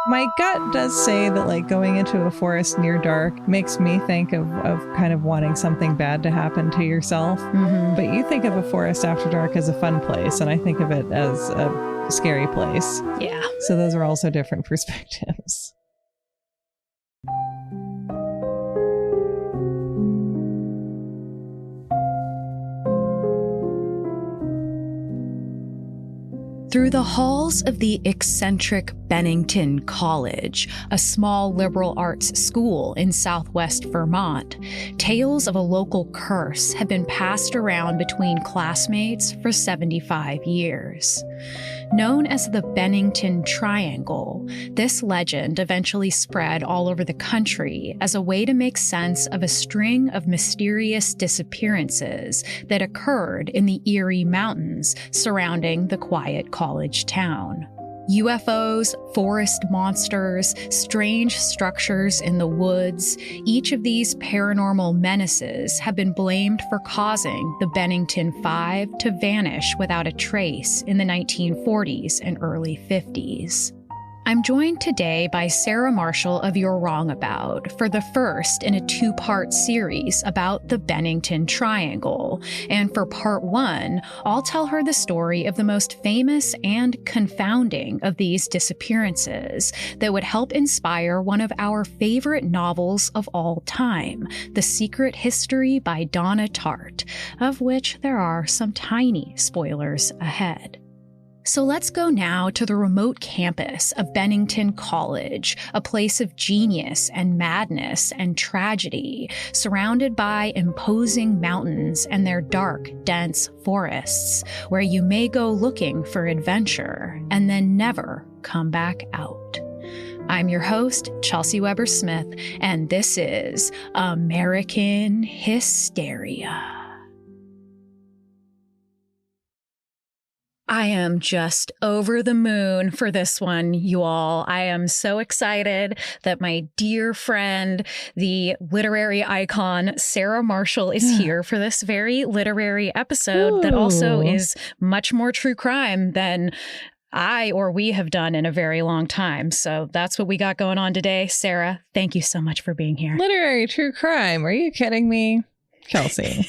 My gut does say that like going into a forest near dark makes me think of kind of wanting something bad to happen to yourself. Mm-hmm. But you think of a forest after dark as a fun place, and I think of it as a scary place. Yeah. So those are also different perspectives. Through the halls of the eccentric Bennington College, a small liberal arts school in southwest Vermont, tales of a local curse have been passed around between classmates for 75 years. Known as the Bennington Triangle, this legend eventually spread all over the country as a way to make sense of a string of mysterious disappearances that occurred in the Erie Mountains surrounding the quiet college town. UFOs, forest monsters, strange structures in the woods, each of these paranormal menaces have been blamed for causing the Bennington Five to vanish without a trace in the 1940s and early 50s. I'm joined today by Sarah Marshall of You're Wrong About for the first in a two-part series about the Bennington Triangle. And for part one, I'll tell her the story of the most famous and confounding of these disappearances that would help inspire one of our favorite novels of all time, The Secret History by Donna Tartt, of which there are some tiny spoilers ahead. So let's go now to the remote campus of Bennington College, a place of genius and madness and tragedy, surrounded by imposing mountains and their dark, dense forests, where you may go looking for adventure and then never come back out. I'm your host, Chelsea Weber Smith, and this is American Hysteria. I am just over the moon for this one, you all. I am so excited that my dear friend, the literary icon, Sarah Marshall, is here for this very literary episode that also is much more true crime than we have done in a very long time. So that's what we got going on today. Sarah, thank you so much for being here. Literary true crime. Are you kidding me? Kelsey.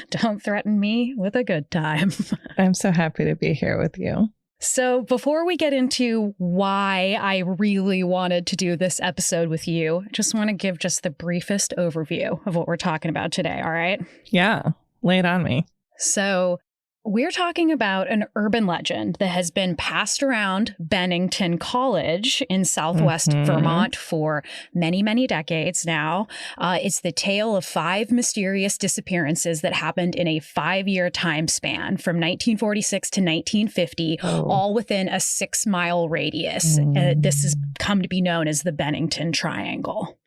Don't threaten me with a good time. I'm so happy to be here with you. So before we get into why I really wanted to do this episode with you, I just want to give just the briefest overview of what we're talking about today, all right? Yeah, lay it on me. So we're talking about an urban legend that has been passed around Bennington College in southwest Vermont for many, many decades now. It's the tale of 5 mysterious disappearances that happened in a 5-year time span from 1946 to 1950, all within a 6-mile radius. This has come to be known as the Bennington Triangle.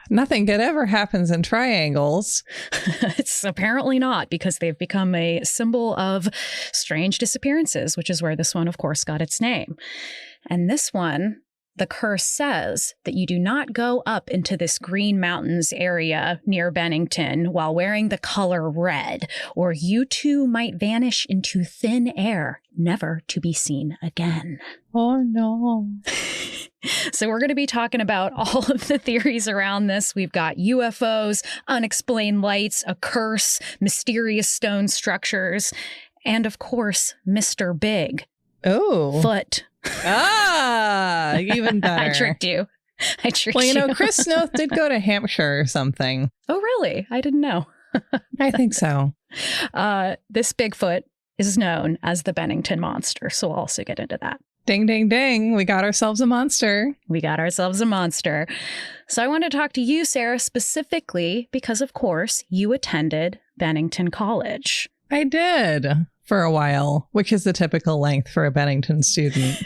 Nothing good ever happens in triangles. It's apparently not, because they've become a symbol of strange disappearances, which is where this one, of course, got its name. And this one, the curse says that you do not go up into this Green Mountains area near Bennington while wearing the color red, or you too might vanish into thin air, never to be seen again. Oh, no. So we're going to be talking about all of the theories around this. We've got UFOs, unexplained lights, a curse, mysterious stone structures, and of course, Mr. Big. Oh. Foot. Ah, even better. I tricked you. Well, you know, Chris Noth did go to Hampshire or something. Oh, really? I didn't know. I think so. This Bigfoot is known as the Bennington Monster, so we'll also get into that. Ding, ding, ding. We got ourselves a monster. We got ourselves a monster. So I want to talk to you, Sarah, specifically because, of course, you attended Bennington College. I did for a while, which is the typical length for a Bennington student.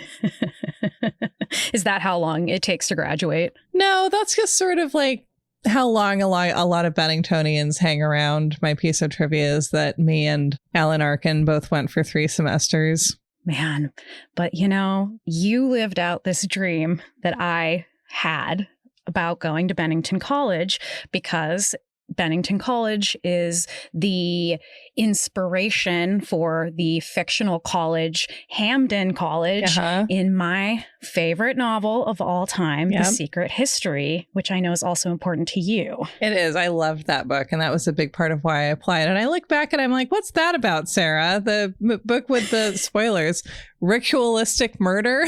Is that how long it takes to graduate? No, that's just sort of like how long a lot of Benningtonians hang around. My piece of trivia is that me and Alan Arkin both went for 3 semesters. Man, but you know, you lived out this dream that I had about going to Bennington College because Bennington College is the inspiration for the fictional college, Hamden College, in my favorite novel of all time, The Secret History, which I know is also important to you. It is. I loved that book. And that was a big part of why I applied. And I look back and I'm like, what's that about, Sarah? The book with the spoilers, ritualistic murder.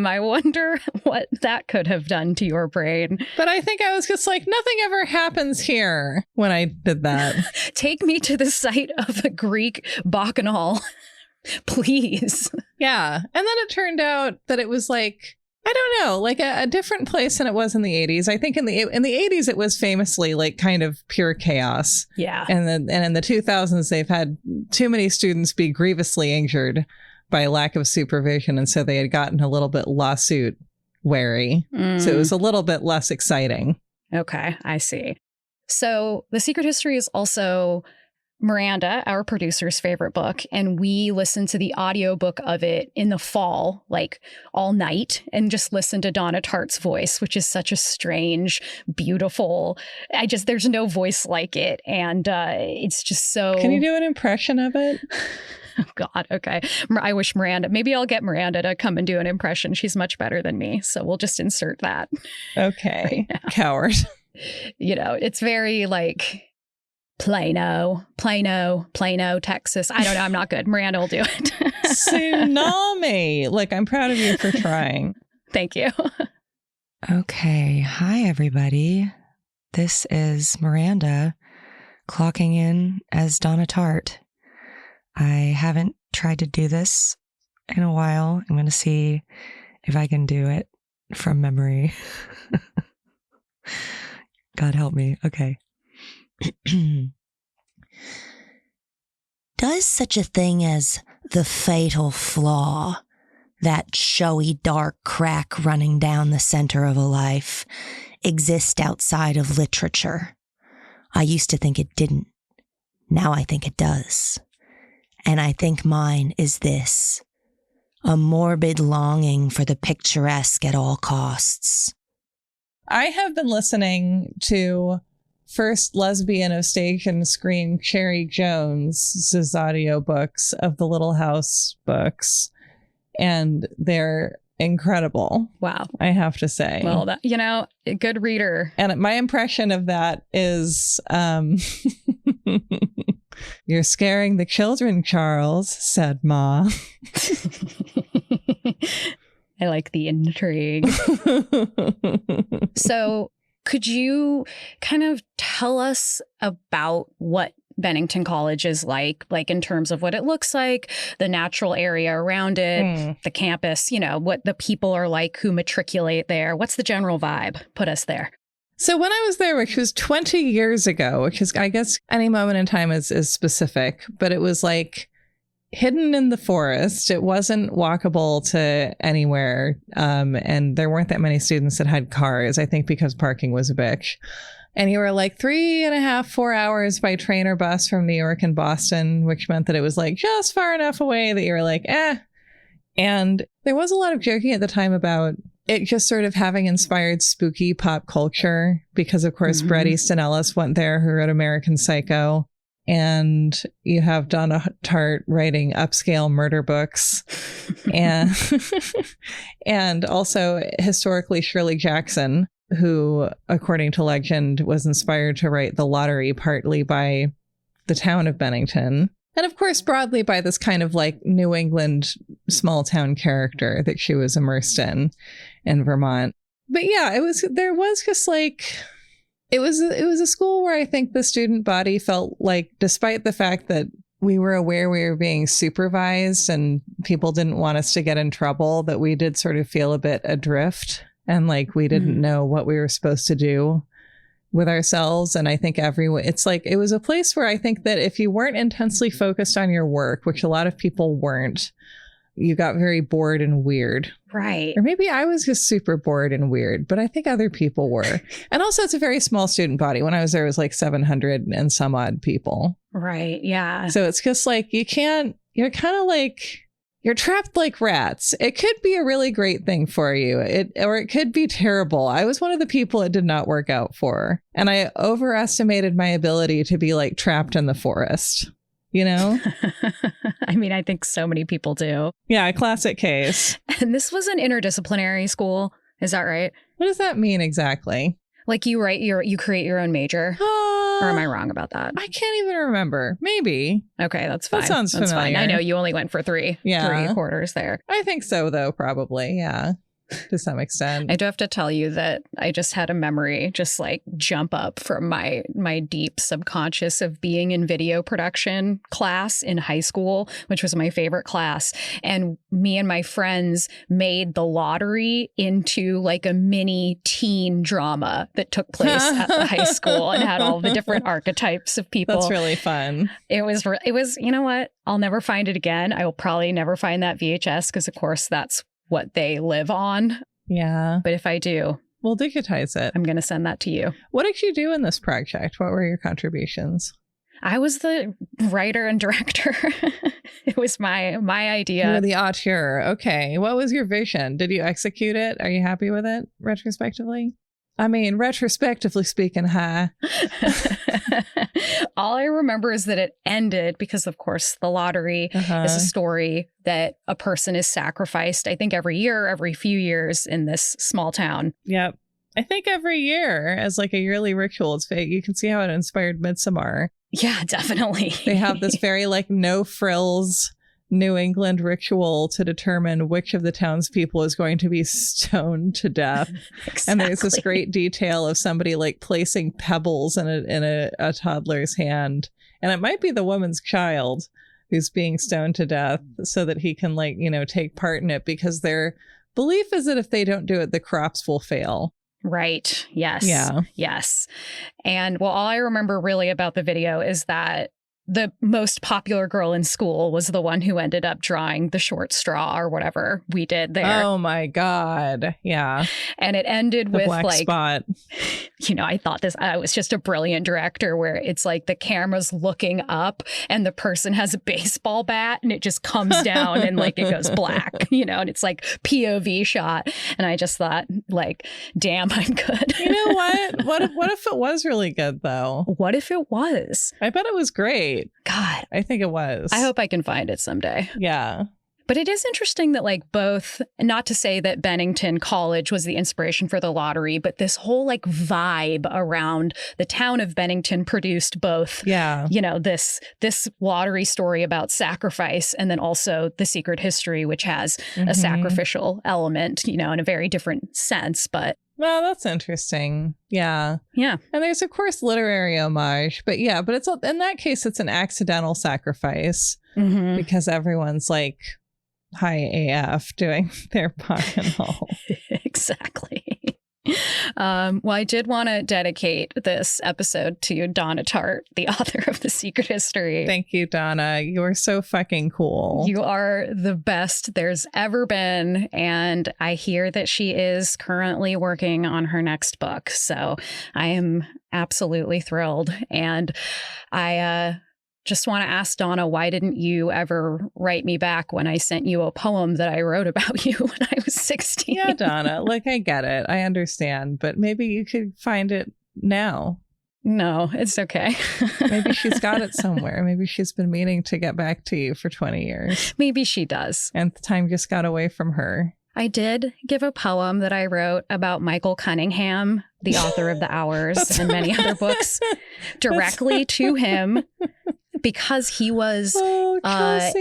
I wonder what that could have done to your brain. But I think I was just like, nothing ever happens here when I did that. Take me to the site of the Greek bacchanal, please. Yeah. And then it turned out that it was like, I don't know, like a different place than it was in the 80s. I think in the 80s, it was famously like kind of pure chaos. Yeah. And in the 2000s, they've had too many students be grievously injured by lack of supervision. And so they had gotten a little bit lawsuit wary. So it was a little bit less exciting. Okay, I see. So The Secret History is also Miranda, our producer's favorite book. And we listened to the audiobook of it in the fall, like all night, and just listened to Donna Tartt's voice, which is such a strange, beautiful, there's no voice like it. And it's just so... Can you do an impression of it? Oh, God. Okay. I wish maybe I'll get Miranda to come and do an impression. She's much better than me. So we'll just insert that. Okay. Right, coward. It's very like Plano, Texas. I don't know. I'm not good. Miranda will do it. Tsunami. Look, I'm proud of you for trying. Thank you. Okay. Hi, everybody. This is Miranda clocking in as Donna Tartt. I haven't tried to do this in a while. I'm going to see if I can do it from memory. God help me. Okay. Does such a thing as the fatal flaw, that showy dark crack running down the center of a life, exist outside of literature? I used to think it didn't. Now I think it does. And I think mine is this: a morbid longing for the picturesque at all costs. I have been listening to first lesbian of stage and screen Cherry Jones's audiobooks of the Little House books, and they're incredible. Wow. I have to say. Well, a good reader. And my impression of that is... You're scaring the children, Charles, said Ma. I like the intrigue. So could you kind of tell us about what Bennington College is like in terms of what it looks like, the natural area around it, the campus, what the people are like who matriculate there? What's the general vibe? Put us there. So when I was there, which was 20 years ago, which is, I guess, any moment in time is specific, but it was like hidden in the forest. It wasn't walkable to anywhere. And there weren't that many students that had cars, I think because parking was a bitch. And you were like 3.5, 4 hours by train or bus from New York and Boston, which meant that it was like just far enough away that you were like, eh. And there was a lot of joking at the time about it just sort of having inspired spooky pop culture because, of course, Bret Easton Ellis went there, who wrote American Psycho. And you have Donna Tartt writing upscale murder books. and and also historically Shirley Jackson, who, according to legend, was inspired to write The Lottery partly by the town of Bennington. And of course, broadly by this kind of like New England small town character that she was immersed in Vermont. But yeah, it was a school where I think the student body felt like, despite the fact that we were aware we were being supervised and people didn't want us to get in trouble, that we did sort of feel a bit adrift and like we didn't know what we were supposed to do with ourselves. And I think it was a place where I think that if you weren't intensely focused on your work, which a lot of people weren't, you got very bored and weird. Right. Or maybe I was just super bored and weird, but I think other people were. And also it's a very small student body. When I was there, it was like 700 and some odd people. Right. Yeah. So it's just like, you're kind of like, You're trapped like rats. It could be a really great thing for you. Or it could be terrible. I was one of the people it did not work out for. And I overestimated my ability to be like trapped in the forest. You know? I mean, I think so many people do. Yeah, classic case. And this was an interdisciplinary school. Is that right? What does that mean exactly? Like you create your own major? Or am I wrong about that? I can't even remember. Maybe. Okay, that's fine. That sounds that's familiar. fine. I know you only went for three quarters there. I think so, though, probably. Yeah. To some extent. I do have to tell you that I just had a memory just like jump up from my deep subconscious of being in video production class in high school, which was my favorite class. And me and my friends made the lottery into like a mini teen drama that took place at the high school and had all the different archetypes of people. That's really fun. It was, you know what? I'll never find it again. I will probably never find that VHS because, of course, that's what they live on. Yeah. But if I do, we'll digitize it. I'm going to send that to you. What did you do in this project? What were your contributions? I was the writer and director. It was my idea. You were the auteur. Okay. What was your vision? Did you execute it? Are you happy with it retrospectively? I mean, retrospectively speaking, huh? All I remember is that it ended because, of course, the lottery is a story that a person is sacrificed, I think, every year, every few years in this small town. Yep. I think every year as like a yearly ritual. You can see how it inspired Midsommar. Yeah, definitely. They have this very like no frills New England ritual to determine which of the townspeople is going to be stoned to death. Exactly. And there's this great detail of somebody like placing pebbles in a toddler's hand. And it might be the woman's child who's being stoned to death so that he can like, take part in it, because their belief is that if they don't do it, the crops will fail. Right. Yes. Yeah. Yes. And well, all I remember really about the video is that the most popular girl in school was the one who ended up drawing the short straw or whatever we did there. Oh my God. Yeah. And it ended with black like, spot. I thought I was just a brilliant director where it's like the camera's looking up and the person has a baseball bat and it just comes down and like it goes black, and it's like POV shot. And I just thought like, damn, I'm good. You know what? What if it was really good though? What if it was? I bet it was great. God, I think it was. I hope I can find it someday. Yeah. But it is interesting that like both, not to say that Bennington College was the inspiration for the lottery, but this whole like vibe around the town of Bennington produced both, this lottery story about sacrifice and then also The Secret History, which has a sacrificial element, in a very different sense. But well, that's interesting. Yeah. Yeah. And there's, of course, literary homage. But it's in that case, it's an accidental sacrifice because everyone's like high AF doing their buck and all. Exactly. Well, I did want to dedicate this episode to Donna Tartt, the author of The Secret History. Thank you, Donna. You're so fucking cool. You are the best there's ever been. And I hear that she is currently working on her next book. So I am absolutely thrilled. And I just want to ask Donna, why didn't you ever write me back when I sent you a poem that I wrote about you when I was 16? Yeah, Donna, look, I get it. I understand. But maybe you could find it now. No, it's okay. Maybe she's got it somewhere. Maybe she's been meaning to get back to you for 20 years. Maybe she does. And the time just got away from her. I did give a poem that I wrote about Michael Cunningham, the author of The Hours and many other books, directly to him. Because he was at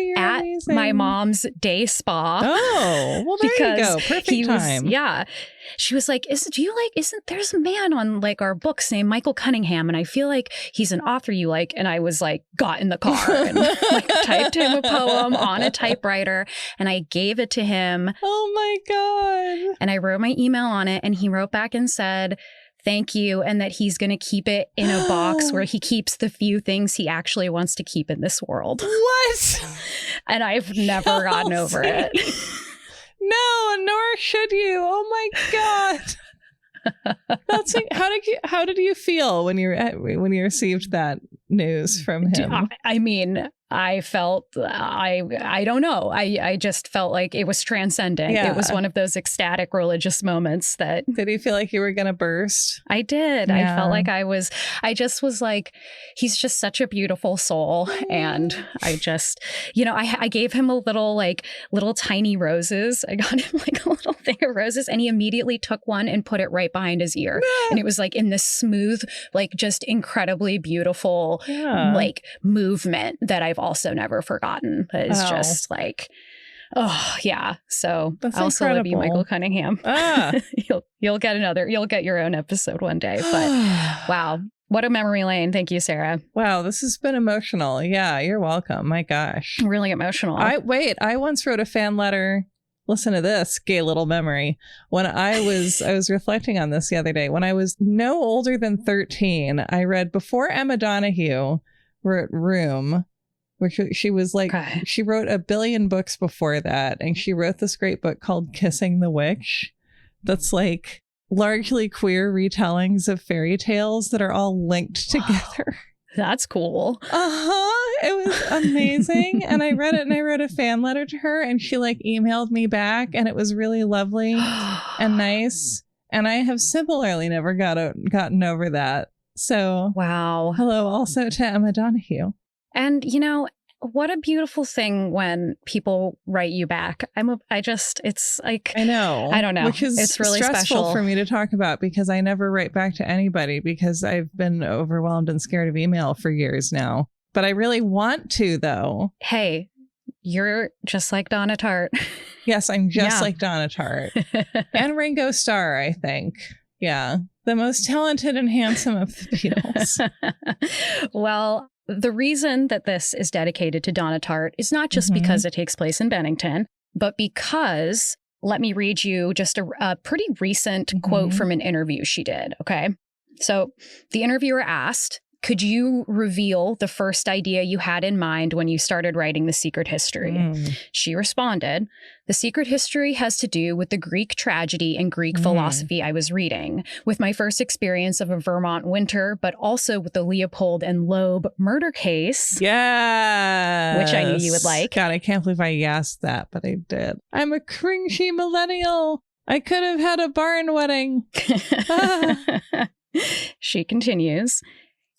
my mom's day spa. Oh, well, there you go. Perfect time. Yeah. She was like, there's a man on like our books named Michael Cunningham. And I feel like he's an author you like. And I was like, got in the car and like typed him a poem on a typewriter. And I gave it to him. Oh my God. And I wrote my email on it. And he wrote back and said, thank you, and that he's going to keep it in a box where he keeps the few things he actually wants to keep in this world. What? And I've never gotten over it. No, nor should you. Oh my God. That's like, how did you feel when you received that news from him? I mean, I felt, I don't know. I just felt like it was transcendent. Yeah. It was one of those ecstatic religious moments that. Did you feel like you were going to burst? I did. Yeah. I felt like I just was like, he's just such a beautiful soul. And I just, I gave him a little tiny roses. I got him like a little thing of roses, and he immediately took one and put it right behind his ear. And it was like in this smooth, like just incredibly beautiful, like movement that I've also never forgotten. It's just like, oh yeah. So that's I also love you, Michael Cunningham. You'll get your own episode one day. But wow, what a memory lane. Thank you, Sarah. Wow, this has been emotional. Yeah, you're welcome. My gosh. Really emotional. I once wrote a fan letter. Listen to this gay little memory. When I was reflecting on this the other day. When I was no older than 13, I read before Emma Donoghue wrote Room, which she was like, she wrote a billion books before that. And she wrote this great book called Kissing the Witch. That's like largely queer retellings of fairy tales that are all linked together. That's cool. It was amazing. And I read it and I wrote a fan letter to her and she like emailed me back and it was really lovely and nice. And I have similarly never gotten over that. So wow. Hello also to Emma Donoghue. And what a beautiful thing when people write you back. It's like, I know. I don't know. Which is it's really stressful special for me to talk about because I never write back to anybody because I've been overwhelmed and scared of email for years now. But I really want to, though. Hey, you're just like Donna Tartt. Yes, I'm just like Donna Tartt. And Ringo Starr, I think. Yeah. The most talented and handsome of the Beatles. Well, the reason that this is dedicated to Donna Tartt is not just because it takes place in Bennington, but because, let me read you just a pretty recent quote from an interview she did. Okay. So the interviewer asked, could you reveal the first idea you had in mind when you started writing The Secret History? She responded, the secret history has to do with the Greek tragedy and Greek philosophy I was reading, with my first experience of a Vermont winter, but also with the Leopold and Loeb murder case. Yeah. Which I knew you would like. God, I can't believe I asked that, but I did. I'm a cringy millennial. I could have had a barn wedding. She continues.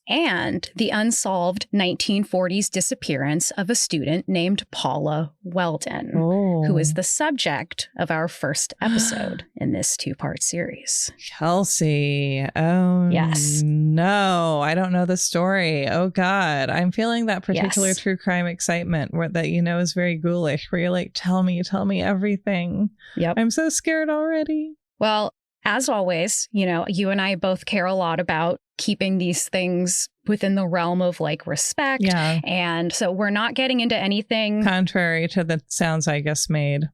And the unsolved 1940s disappearance of a student named Paula Weldon, who is the subject of our first episode in this two-part series. Kelsey. Oh, yes. No, I don't know the story. Oh, God. I'm feeling that particular true crime excitement that is very ghoulish, where you're like, tell me everything. Yep. I'm so scared already. Well, as always, you and I both care a lot about keeping these things within the realm of like respect. Yeah. And so we're not getting into anything contrary to the sounds I just made.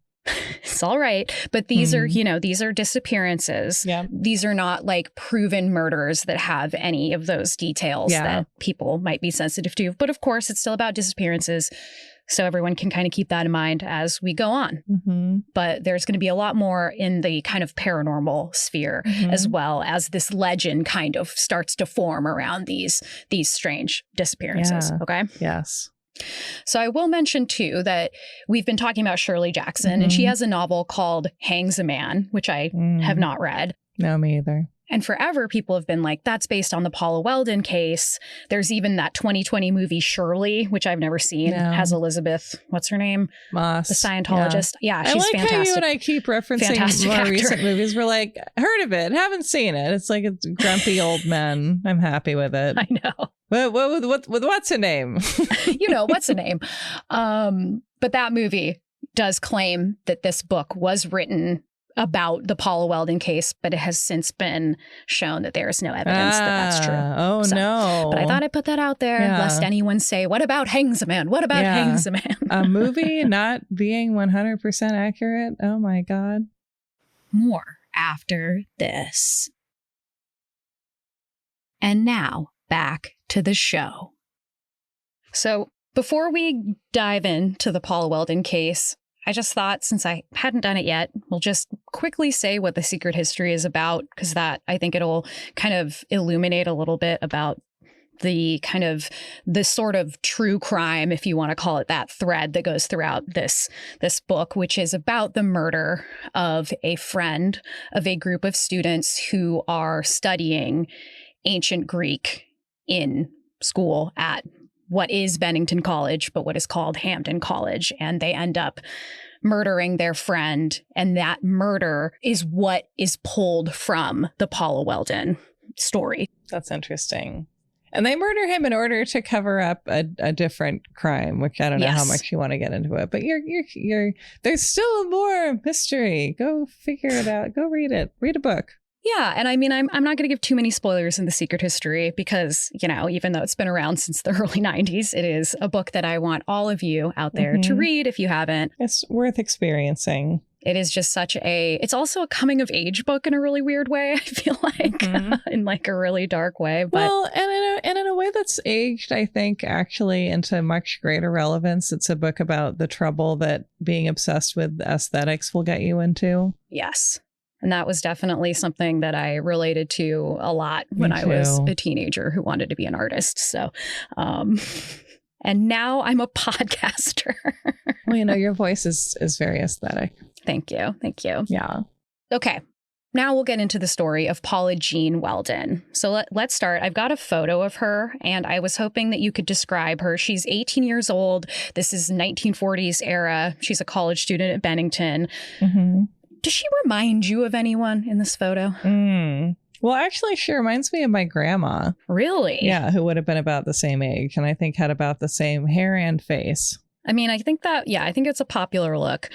It's all right. But these are, these are disappearances. Yeah. These are not like proven murders that have any of those details that people might be sensitive to. But of course, it's still about disappearances. So everyone can kind of keep that in mind as we go on. But there's going to be a lot more in the kind of paranormal sphere, as well as this legend kind of starts to form around these strange disappearances. Okay. Yes. So I will mention, too, that we've been talking about Shirley Jackson, and she has a novel called Hangs a Man, which I have not read. No, me either. And forever, people have been like, that's based on the Paula Weldon case. There's even that 2020 movie, Shirley, which I've never seen. No. Has Elizabeth, what's her name? Moss. The Scientologist. Yeah, she's fantastic. I like fantastic. how you and I keep referencing more actor. recent movies. We're like, heard of it, haven't seen it. It's like it's grumpy old men. I'm happy with it. I know. What what's a name? What's a name? But that movie does claim that this book was written about the Paula Weldon case, but it has since been shown that there is no evidence that that's true. Oh, no. But I thought I'd put that out there, lest anyone say, what about Hangs a Man? What about Hangs a Man? A movie not being 100% accurate? Oh, my God. More after this. And now, back to the show. So, before we dive into the Paula Weldon case, I just thought, since I hadn't done it yet, we'll just quickly say what The Secret History is about, because I think it'll kind of illuminate a little bit about the kind of the sort of true crime, if you want to call it that, thread that goes throughout this book, which is about the murder of a friend of a group of students who are studying ancient Greek in school at what is Bennington College, but what is called Hampton College. And they end up murdering their friend. And that murder is what is pulled from the Paula Weldon story. That's interesting. And they murder him in order to cover up a different crime, which I don't know how much you want to get into it. But you're there's still more mystery. Go figure it out. Go read it. Read a book. Yeah. And I mean, I'm not going to give too many spoilers in The Secret History because, you know, even though it's been around since the early 90s, it is a book that I want all of you out there to read if you haven't. It's worth experiencing. It is just it's also a coming of age book in a really weird way, I feel like, in like a really dark way. But well, and in a way that's aged, I think, actually into much greater relevance. It's a book about the trouble that being obsessed with aesthetics will get you into. Yes. And that was definitely something that I related to a lot when I was a teenager who wanted to be an artist. So, and now I'm a podcaster. Well, you know, your voice is very aesthetic. Thank you. Thank you. Yeah. Okay. Now we'll get into the story of Paula Jean Weldon. So let's start. I've got a photo of her, and I was hoping that you could describe her. She's 18 years old. This is 1940s era. She's a college student at Bennington. Mm-hmm. Does she remind you of anyone in this photo? Well, actually, she reminds me of my grandma. Really? Yeah, who would have been about the same age, and I think had about the same hair and face. I mean, I think it's a popular look.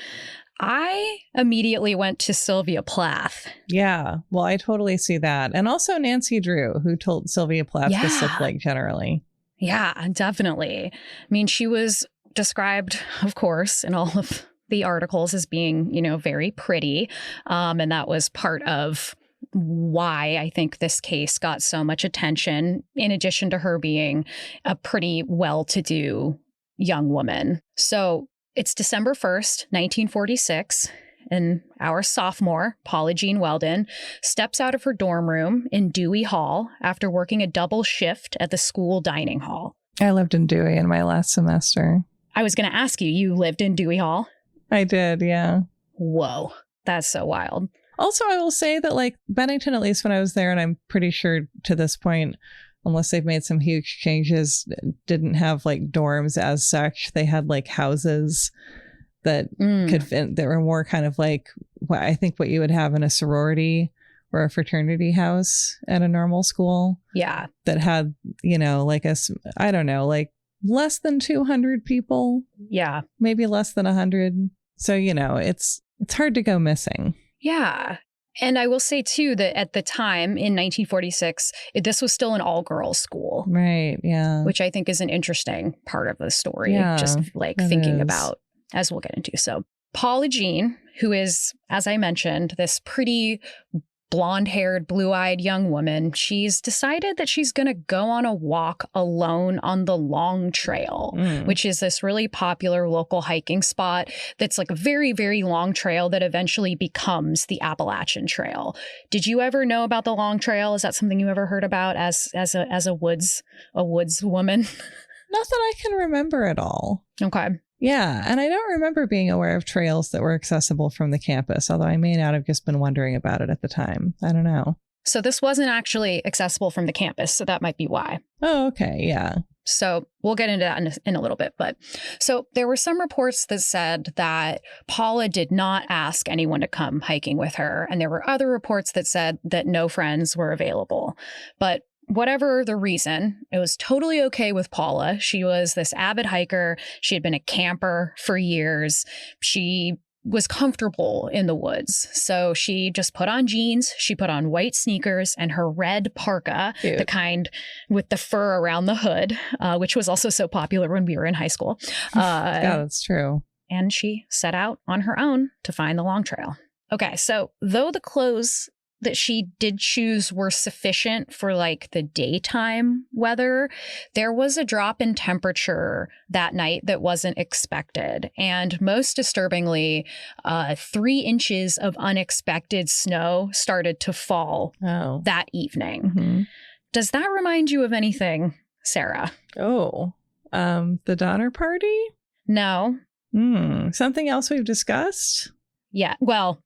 I immediately went to Sylvia Plath. Yeah, well, I totally see that. And also Nancy Drew, who told Sylvia Plath this looked like generally. Yeah, definitely. I mean, she was described, of course, in all of the articles as being, you know, very pretty. And that was part of why I think this case got so much attention, in addition to her being a pretty well-to-do young woman. So it's December 1st, 1946, and our sophomore, Paula Jean Weldon, steps out of her dorm room in Dewey Hall after working a double shift at the school dining hall. I lived in Dewey in my last semester. I was going to ask you, you lived in Dewey Hall? I did, yeah. Whoa, that's so wild. Also, I will say that, like, Bennington, at least when I was there, and I'm pretty sure to this point, unless they've made some huge changes, didn't have, like, dorms as such. They had, like, houses that could fit, that were more kind of like I think what you would have in a sorority or a fraternity house at a normal school. Yeah. That had, you know, like I don't know, like less than 200 people. Yeah. Maybe less than 100. So, you know, it's hard to go missing. Yeah. And I will say, too, that at the time in 1946, this was still an all-girls school. Right. Yeah. Which I think is an interesting part of the story. Yeah, just like thinking about, as we'll get into. So Paula Jean, who is, as I mentioned, this pretty blonde-haired, blue-eyed young woman, she's decided that she's going to go on a walk alone on the Long Trail, which is this really popular local hiking spot that's like a very, very long trail that eventually becomes the Appalachian Trail. Did you ever know about the Long Trail? Is that something you ever heard about as a woods woman? Not that I can remember at all. Okay. Yeah, and I don't remember being aware of trails that were accessible from the campus, although I may not have just been wondering about it at the time. I don't know. So this wasn't actually accessible from the campus, so that might be why. Oh, okay, yeah. So we'll get into that in a little bit. But so there were some reports that said that Paula did not ask anyone to come hiking with her. And there were other reports that said that no friends were available. But whatever the reason, it was totally okay with Paula. She was this avid hiker. She had been a camper for years. She was comfortable in the woods. So she just put on jeans, she put on white sneakers and her red parka, Cute. The kind with the fur around the hood, which was also so popular when we were in high school. Yeah, that's true. And she set out on her own to find the Long Trail. Okay, so though the clothes that she did choose were sufficient for like the daytime weather, there was a drop in temperature that night that wasn't expected. And most disturbingly, 3 inches of unexpected snow started to fall that evening. Mm-hmm. Does that remind you of anything Sarah. Oh, the Donner Party? No. Something else we've discussed? Yeah. Well,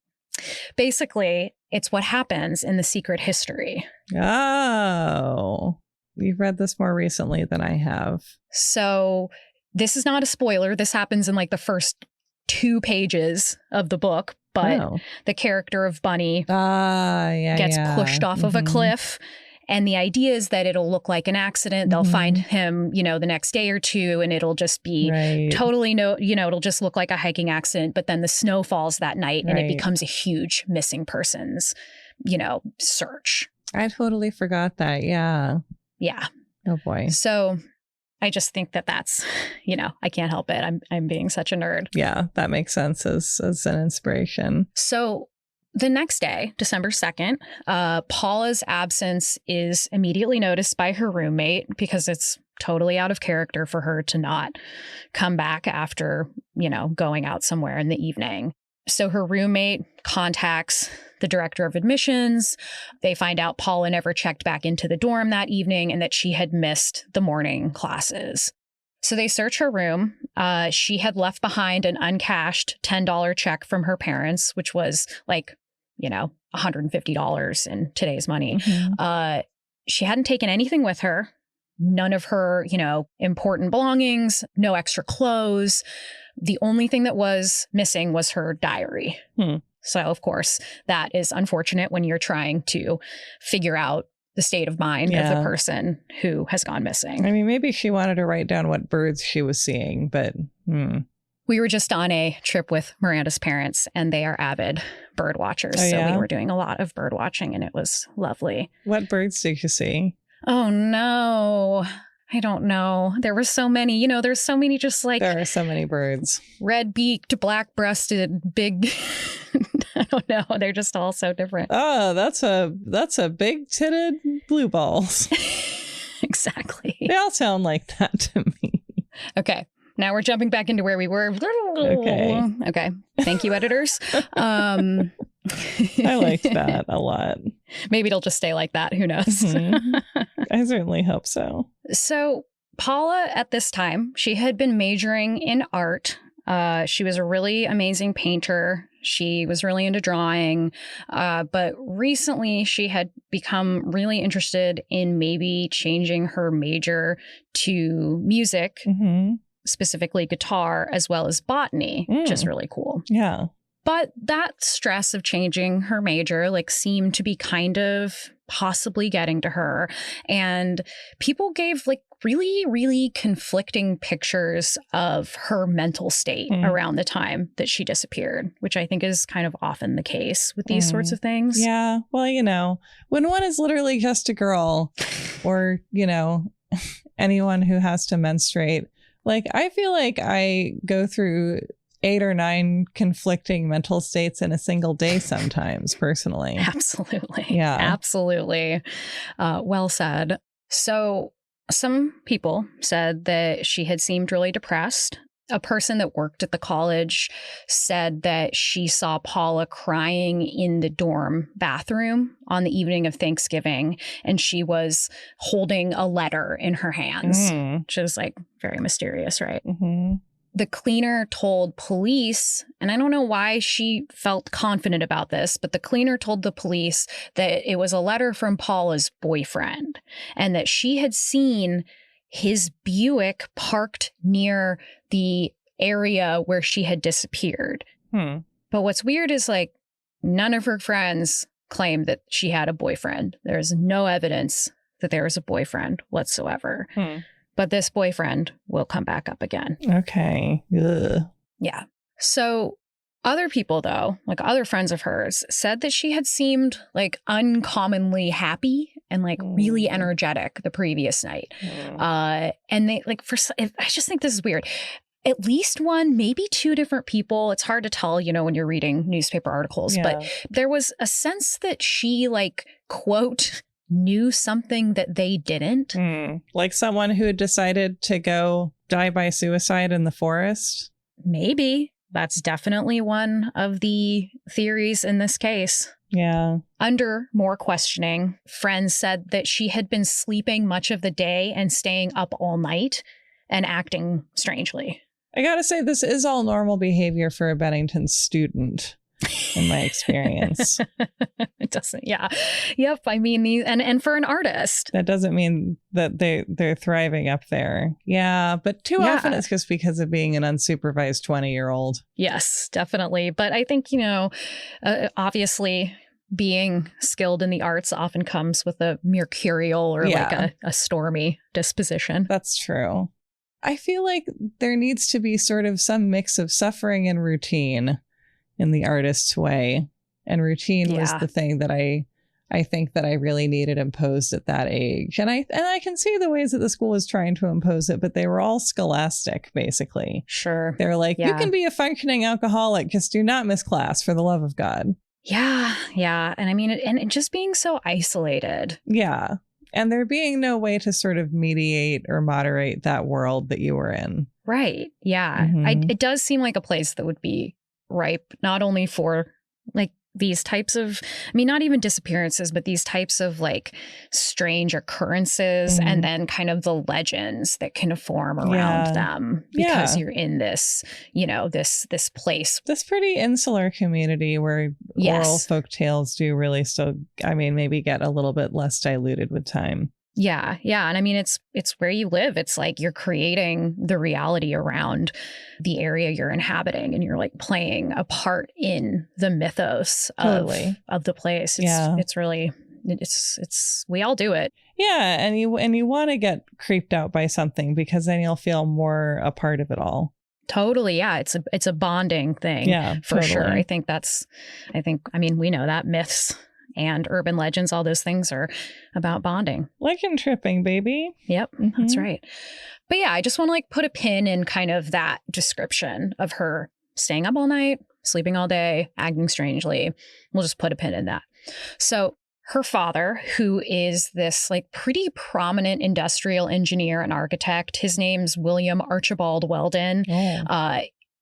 basically, it's what happens in The Secret History. Oh, you've read this more recently than I have. So this is not a spoiler. This happens in like the first 2 pages of the book, but the character of Bunny gets pushed off of a cliff. And the idea is that it'll look like an accident. They'll find him, the next day or 2, and it'll just be totally it'll just look like a hiking accident. But then the snow falls that night and it becomes a huge missing persons, search. I totally forgot that. Yeah. Yeah. Oh, boy. So I just think that that's, I can't help it. I'm being such a nerd. Yeah, that makes sense as an inspiration. So the next day, December 2nd, Paula's absence is immediately noticed by her roommate because it's totally out of character for her to not come back after, going out somewhere in the evening. So her roommate contacts the director of admissions. They find out Paula never checked back into the dorm that evening and that she had missed the morning classes. So they search her room. She had left behind an uncashed $10 check from her parents, which was like, $150 in today's money. She hadn't taken anything with her. None of her, important belongings, no extra clothes. The only thing that was missing was her diary. So, of course, that is unfortunate when you're trying to figure out the state of mind of the person who has gone missing. I mean, maybe she wanted to write down what birds she was seeing, but... We were just on a trip with Miranda's parents, and they are avid bird watchers. So we were doing a lot of bird watching, and it was lovely. What birds did you see? Oh, no. I don't know. There were so many. There's so many just like... There are so many birds. Red-beaked, black-breasted, big... I don't know. They're just all so different. Oh, that's a big-titted blue balls. Exactly. They all sound like that to me. Okay. Now we're jumping back into where we were. Okay. Thank you, editors. I liked that a lot. Maybe it'll just stay like that. Who knows? I certainly hope so. So Paula, at this time, she had been majoring in art. She was a really amazing painter. She was really into drawing. But recently she had become really interested in maybe changing her major to music. Specifically guitar, as well as botany, which is really cool. Yeah. But that stress of changing her major seemed to be kind of possibly getting to her. And people gave really, really conflicting pictures of her mental state around the time that she disappeared, which I think is kind of often the case with these sorts of things. Yeah. Well, when one is literally just a girl or, anyone who has to menstruate, I feel like I go through 8 or 9 conflicting mental states in a single day sometimes, personally. Absolutely. Yeah. Absolutely. Well said. So some people said that she had seemed really depressed. A person that worked at the college said that she saw Paula crying in the dorm bathroom on the evening of Thanksgiving, and she was holding a letter in her hands, which is very mysterious, right? The cleaner told police, and I don't know why she felt confident about this, but the cleaner told the police that it was a letter from Paula's boyfriend and that she had seen his Buick parked near the area where she had disappeared. But what's weird is none of her friends claimed that she had a boyfriend. There's no evidence that there was a boyfriend whatsoever. But this boyfriend will come back up again. Okay. Ugh. Yeah. So other people, though, other friends of hers, said that she had seemed uncommonly happy and really energetic the previous night. And they I just think this is weird. At least 1, maybe 2 different people. It's hard to tell, when you're reading newspaper articles, but there was a sense that she quote, knew something that they didn't. Like someone who decided to go die by suicide in the forest? Maybe. That's definitely one of the theories in this case. Yeah. Under more questioning, friends said that she had been sleeping much of the day and staying up all night and acting strangely. I gotta say, this is all normal behavior for a Bennington student, in my experience. It doesn't. Yeah. Yep. I mean, and for an artist, that doesn't mean that they're thriving up there. Yeah. But too often it's just because of being an unsupervised 20-year-old. Yes, definitely. But I think, obviously being skilled in the arts often comes with a mercurial or like a stormy disposition. That's true. I feel like there needs to be sort of some mix of suffering and routine in the artist's way. And routine was the thing that I think that I really needed imposed at that age. And I can see the ways that the school was trying to impose it, but they were all scholastic, basically. Sure. They're like, you can be a functioning alcoholic, just do not miss class for the love of God. Yeah. Yeah. And I mean, and just being so isolated. Yeah. And there being no way to sort of mediate or moderate that world that you were in. Right. Yeah. Mm-hmm. It does seem like a place that would be ripe, not only for like these types of, I mean, not even disappearances, but these types of like strange occurrences and then kind of the legends that can form around them because you're in this, this place. This pretty insular community where oral folk tales do really still, I mean, maybe get a little bit less diluted with time. Yeah. Yeah. And I mean, it's where you live. It's like you're creating the reality around the area you're inhabiting and you're like playing a part in the mythos of the place. It's really, we all do it. Yeah. And you want to get creeped out by something because then you'll feel more a part of it all. Totally. Yeah. It's a bonding thing. Yeah, for sure. I mean, we know that myths and urban legends, all those things are about bonding. Legend tripping, baby. Yep, that's right. But yeah, I just want to like put a pin in kind of that description of her staying up all night, sleeping all day, acting strangely. We'll just put a pin in that. So her father, who is this like pretty prominent industrial engineer and architect, his name's William Archibald Weldon.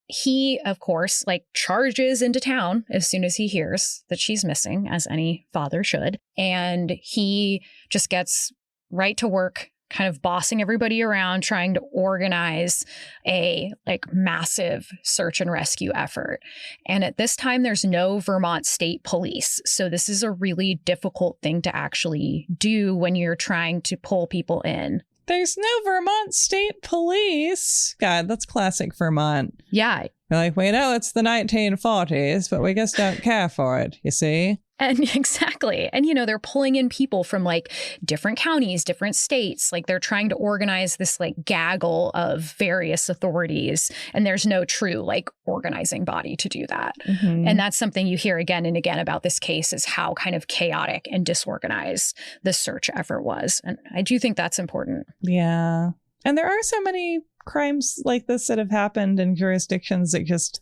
He, of course, like charges into town as soon as he hears that she's missing, as any father should. And he just gets right to work, kind of bossing everybody around, trying to organize a like massive search and rescue effort. And at this time, there's no Vermont State Police. So this is a really difficult thing to actually do when you're trying to pull people in. There's no Vermont State Police. God, that's classic Vermont. Yeah. You're like, we know it's the 1940s, but we just don't care for it, you see? And exactly. And, they're pulling in people from like different counties, different states. Like they're trying to organize this like gaggle of various authorities. And there's no true like organizing body to do that. And that's something you hear again and again about this case is how kind of chaotic and disorganized the search effort was. And I do think that's important. Yeah. And there are so many crimes like this that have happened in jurisdictions that just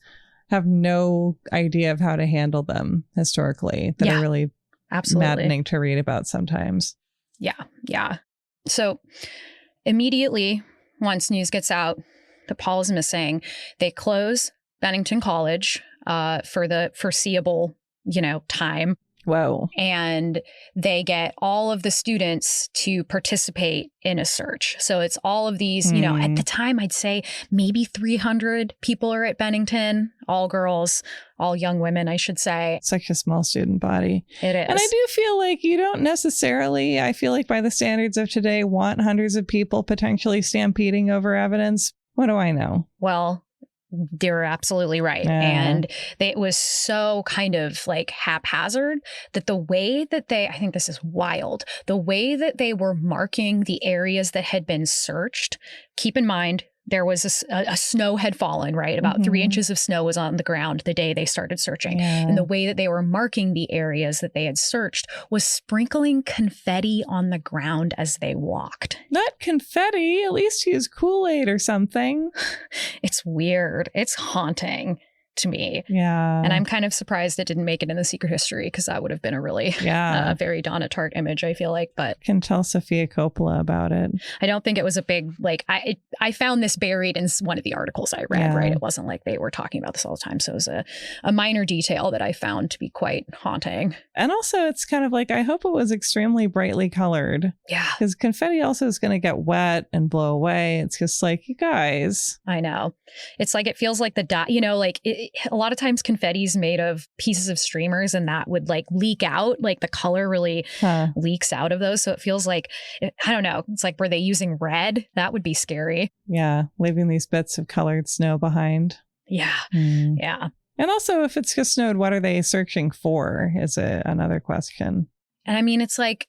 have no idea of how to handle them historically that are really maddening to read about sometimes. Yeah. Yeah. So immediately once news gets out that Paul is missing, they close Bennington College for the foreseeable, time. Whoa. And they get all of the students to participate in a search. So it's all of these, at the time, I'd say maybe 300 people are at Bennington, all girls, all young women, I should say. Such a small student body. It is. And I do feel like you don't necessarily, I feel like by the standards of today, want hundreds of people potentially stampeding over evidence. What do I know? Well, they're absolutely right. And it was so kind of like haphazard that the way that I think this is wild, the way that they were marking the areas that had been searched, keep in mind, there was a snow had fallen, right? About 3 inches of snow was on the ground the day they started searching. And the way that they were marking the areas that they had searched was sprinkling confetti on the ground as they walked. Not confetti. At least use Kool-Aid or something. It's weird. It's haunting. to me. Yeah. And I'm kind of surprised it didn't make it in the secret history, because that would have been a really very Donna Tartt image, I feel like. But can tell Sophia Coppola about it. I don't think it was a big, like, I found this buried in one of the articles I read, right? It wasn't like they were talking about this all the time. So it was a minor detail that I found to be quite haunting. And also it's kind of like, I hope it was extremely brightly colored. Yeah. Because confetti also is going to get wet and blow away. It's just like, you guys. I know. It's like, it feels like the dot, you know, like a lot of times confetti is made of pieces of streamers, and that would like leak out, like the color really leaks out of those. So it feels like, I don't know, it's like, were they using red? That would be scary. Yeah, leaving these bits of colored snow behind. Yeah. Yeah. And also, if it's just snowed, what are they searching for is another question. And I mean, it's like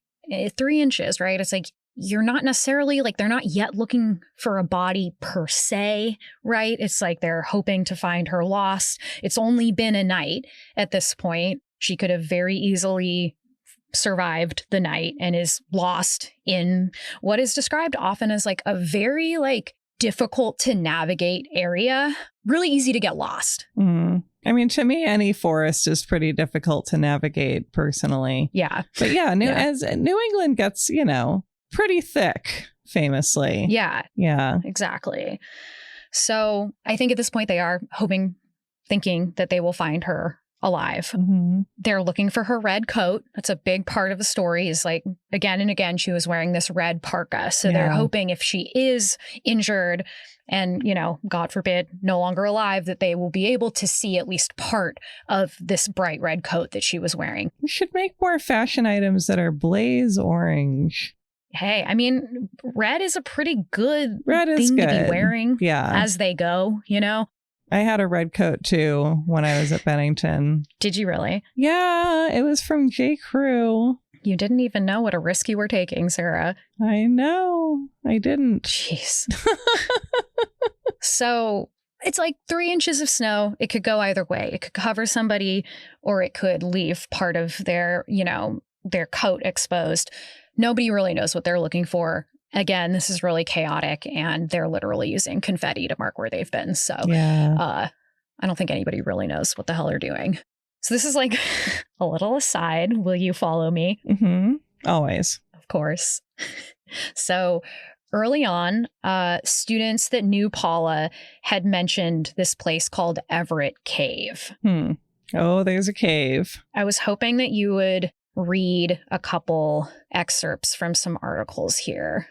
3 inches, right? It's like, you're not necessarily like, they're not yet looking for a body per se, right? It's like they're hoping to find her lost. It's only been a night at this point. She could have very easily survived the night and is lost in what is described often as like a very like difficult to navigate area. Really easy to get lost. I mean, to me, any forest is pretty difficult to navigate personally. Yeah. But yeah, as New England gets, you know, pretty thick, famously. Yeah. Yeah. Exactly. So I think at this point they are thinking that they will find her alive. They're looking for her red coat. That's a big part of the story, is like, again and again, she was wearing this red parka. So they're hoping if she is injured and, you know, God forbid, no longer alive, that they will be able to see at least part of this bright red coat that she was wearing. We should make more fashion items that are blaze orange. Hey, I mean, red is a pretty good thing to be wearing as they go, you know? I had a red coat too when I was at Bennington. Did you really? Yeah, it was from J. Crew. You didn't even know what a risk you were taking, Sarah. I know. I didn't. Jeez. So it's like 3 inches of snow. It could go either way. It could cover somebody, or it could leave part of their, you know, their coat exposed. Nobody really knows what they're looking for. Again, this is really chaotic, and they're literally using confetti to mark where they've been. So I don't think anybody really knows what the hell they're doing. So this is like a little aside. Will you follow me? Always. Of course. So early on, students that knew Paula had mentioned this place called Everett Cave. Oh, there's a cave. I was hoping that you would read a couple excerpts from some articles here.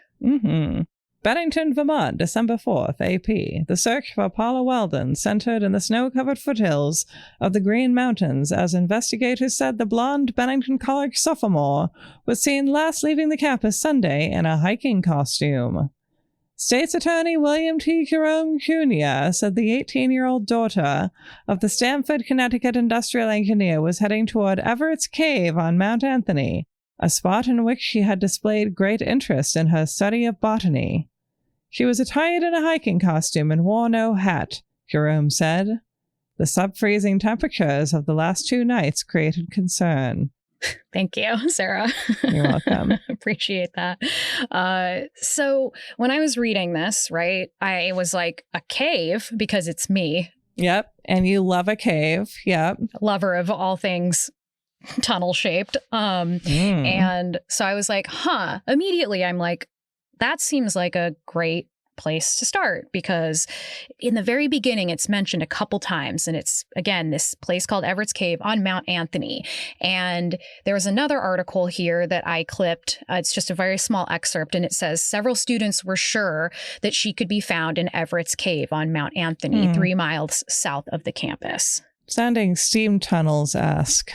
Bennington, Vermont, December 4th, AP. The search for Paula Weldon centered in the snow-covered foothills of the Green Mountains as investigators said the blonde Bennington College sophomore was seen last leaving the campus Sunday in a hiking costume. State's Attorney William T. Jerome Jr. said the 18-year-old daughter of the Stamford, Connecticut industrial engineer was heading toward Everett's Cave on Mount Anthony, a spot in which she had displayed great interest in her study of botany. She was attired in a hiking costume and wore no hat, Jerome said. The sub-freezing temperatures of the last 2 nights created concern. Thank you, Sarah. You're welcome. Appreciate that. So when I was reading this, right, I was like, a cave, because it's me. Yep. And you love a cave. Yep. Lover of all things tunnel shaped. And so I was like, immediately I'm like, that seems like a great place to start, because in the very beginning it's mentioned a couple times, and it's again this place called Everett's Cave on Mount Anthony. And there was another article here that I clipped. It's just a very small excerpt, and it says several students were sure that she could be found in Everett's Cave on Mount Anthony, 3 miles south of the campus. Sounding steam tunnels-esque.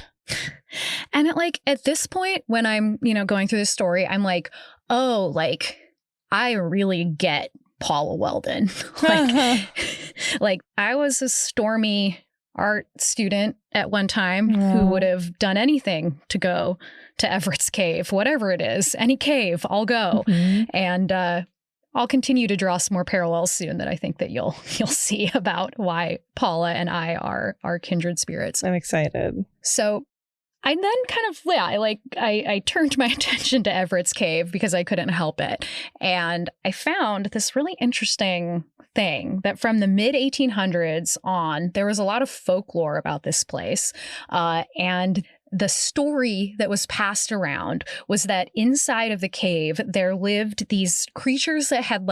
And at this point, when I'm, going through this story, I'm like, oh, I really get Paula Weldon. I was a stormy art student at one time who would have done anything to go to Everett's Cave, whatever it is, any cave, I'll go. And I'll continue to draw some more parallels soon that I think that you'll see about why Paula and I are kindred spirits. I'm excited. So I then kind of, I turned my attention to Everett's Cave because I couldn't help it. And I found this really interesting thing that from the mid 1800s on, there was a lot of folklore about this place. And the story that was passed around was that inside of the cave, there lived these creatures that had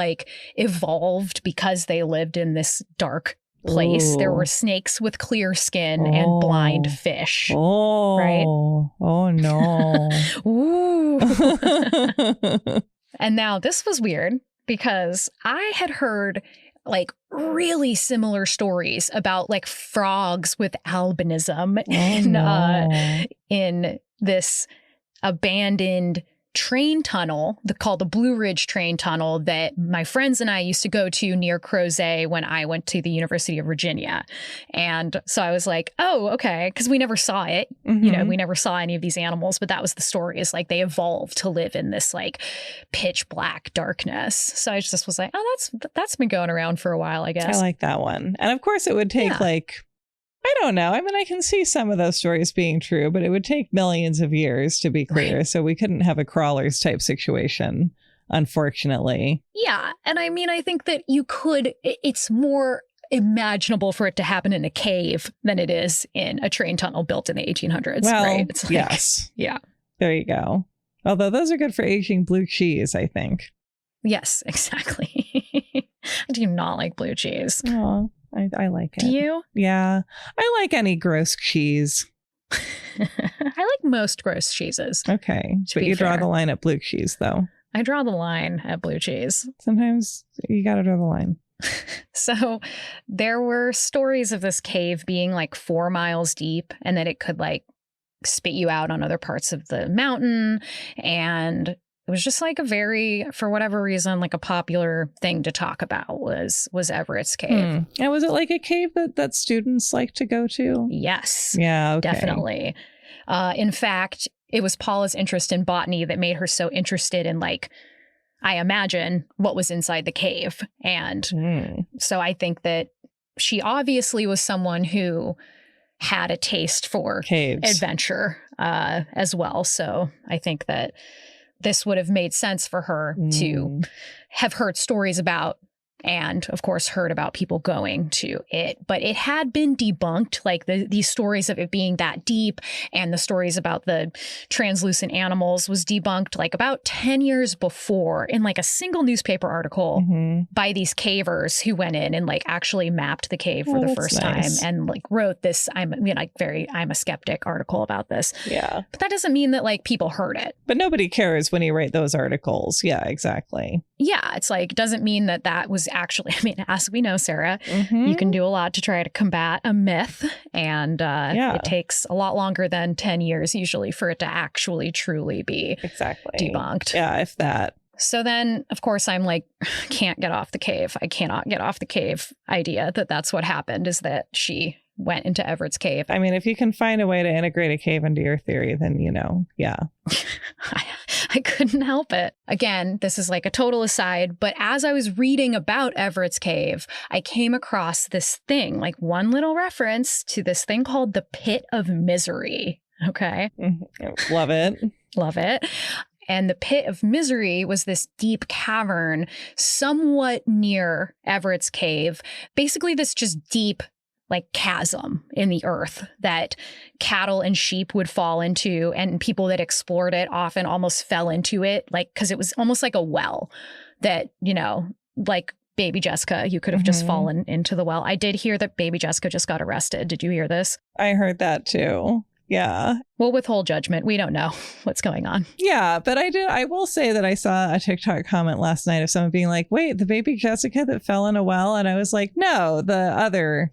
evolved because they lived in this dark place. There were snakes with clear skin and blind fish. Right? Oh no. Ooh. And now this was weird because I had heard really similar stories about frogs with albinism in this abandoned train tunnel called the Blue Ridge Train Tunnel that my friends and I used to go to near Crozet when I went to the University of Virginia. And so I was like, oh, okay, because we never saw it. Mm-hmm. We never saw any of these animals, but that was the story, is they evolved to live in this pitch black darkness. So I just was like, oh, that's been going around for a while, I guess. I like that one. And of course it would take I don't know. I mean, I can see some of those stories being true, but it would take millions of years to be clear. Right. So we couldn't have a crawlers type situation, unfortunately. Yeah. And I mean, I think that you could, it's more imaginable for it to happen in a cave than it is in a train tunnel built in the 1800s. Well, right? It's yes. Yeah. There you go. Although those are good for aging blue cheese, I think. Yes, exactly. I do not like blue cheese. Oh. I like it. Do you? Yeah. I like any gross cheese. I like most gross cheeses. Okay. But you draw the line at blue cheese, though. I draw the line at blue cheese. Sometimes you got to draw the line. So there were stories of this cave being 4 miles deep and that it could spit you out on other parts of the mountain. And it was just a very, for whatever reason, a popular thing to talk about was Everett's Cave. And was it a cave that students like to go to? Yes. Yeah, okay. Definitely. In fact, it was Paula's interest in botany that made her so interested in I imagine what was inside the cave. And so I think that she obviously was someone who had a taste for caves, adventure as well. So I think that this would have made sense for her to have heard stories about and, of course, heard about people going to it. But it had been debunked, these stories of it being that deep and the stories about the translucent animals was debunked about 10 years before in a single newspaper article by these cavers who went in and actually mapped the cave for the first time and wrote this, I'm a skeptic article about this. Yeah. But that doesn't mean that people heard it. But nobody cares when you write those articles. Yeah, exactly. Yeah, it's doesn't mean that was actually, I mean, as we know, Sarah, you can do a lot to try to combat a myth. And it takes a lot longer than 10 years usually for it to actually truly be debunked. Yeah, if that. So then, of course, I'm can't get off the cave. I cannot get off the cave idea that's what happened, is that she went into Everett's Cave. I mean, if you can find a way to integrate a cave into your theory, then, yeah. I couldn't help it. Again, this is a total aside, but as I was reading about Everett's Cave, I came across this thing, one little reference to this thing called the Pit of Misery. Okay. Love it. Love it. And the Pit of Misery was this deep cavern somewhat near Everett's Cave. Basically, this just deep chasm in the earth that cattle and sheep would fall into, and people that explored it often almost fell into it, because it was almost like a well that, Baby Jessica, you could have just fallen into the well. I did hear that Baby Jessica just got arrested. Did you hear this? I heard that too. Yeah. We'll withhold judgment. We don't know what's going on. Yeah, but I will say that I saw a TikTok comment last night of someone being wait, the Baby Jessica that fell in a well? And I was like, no, the other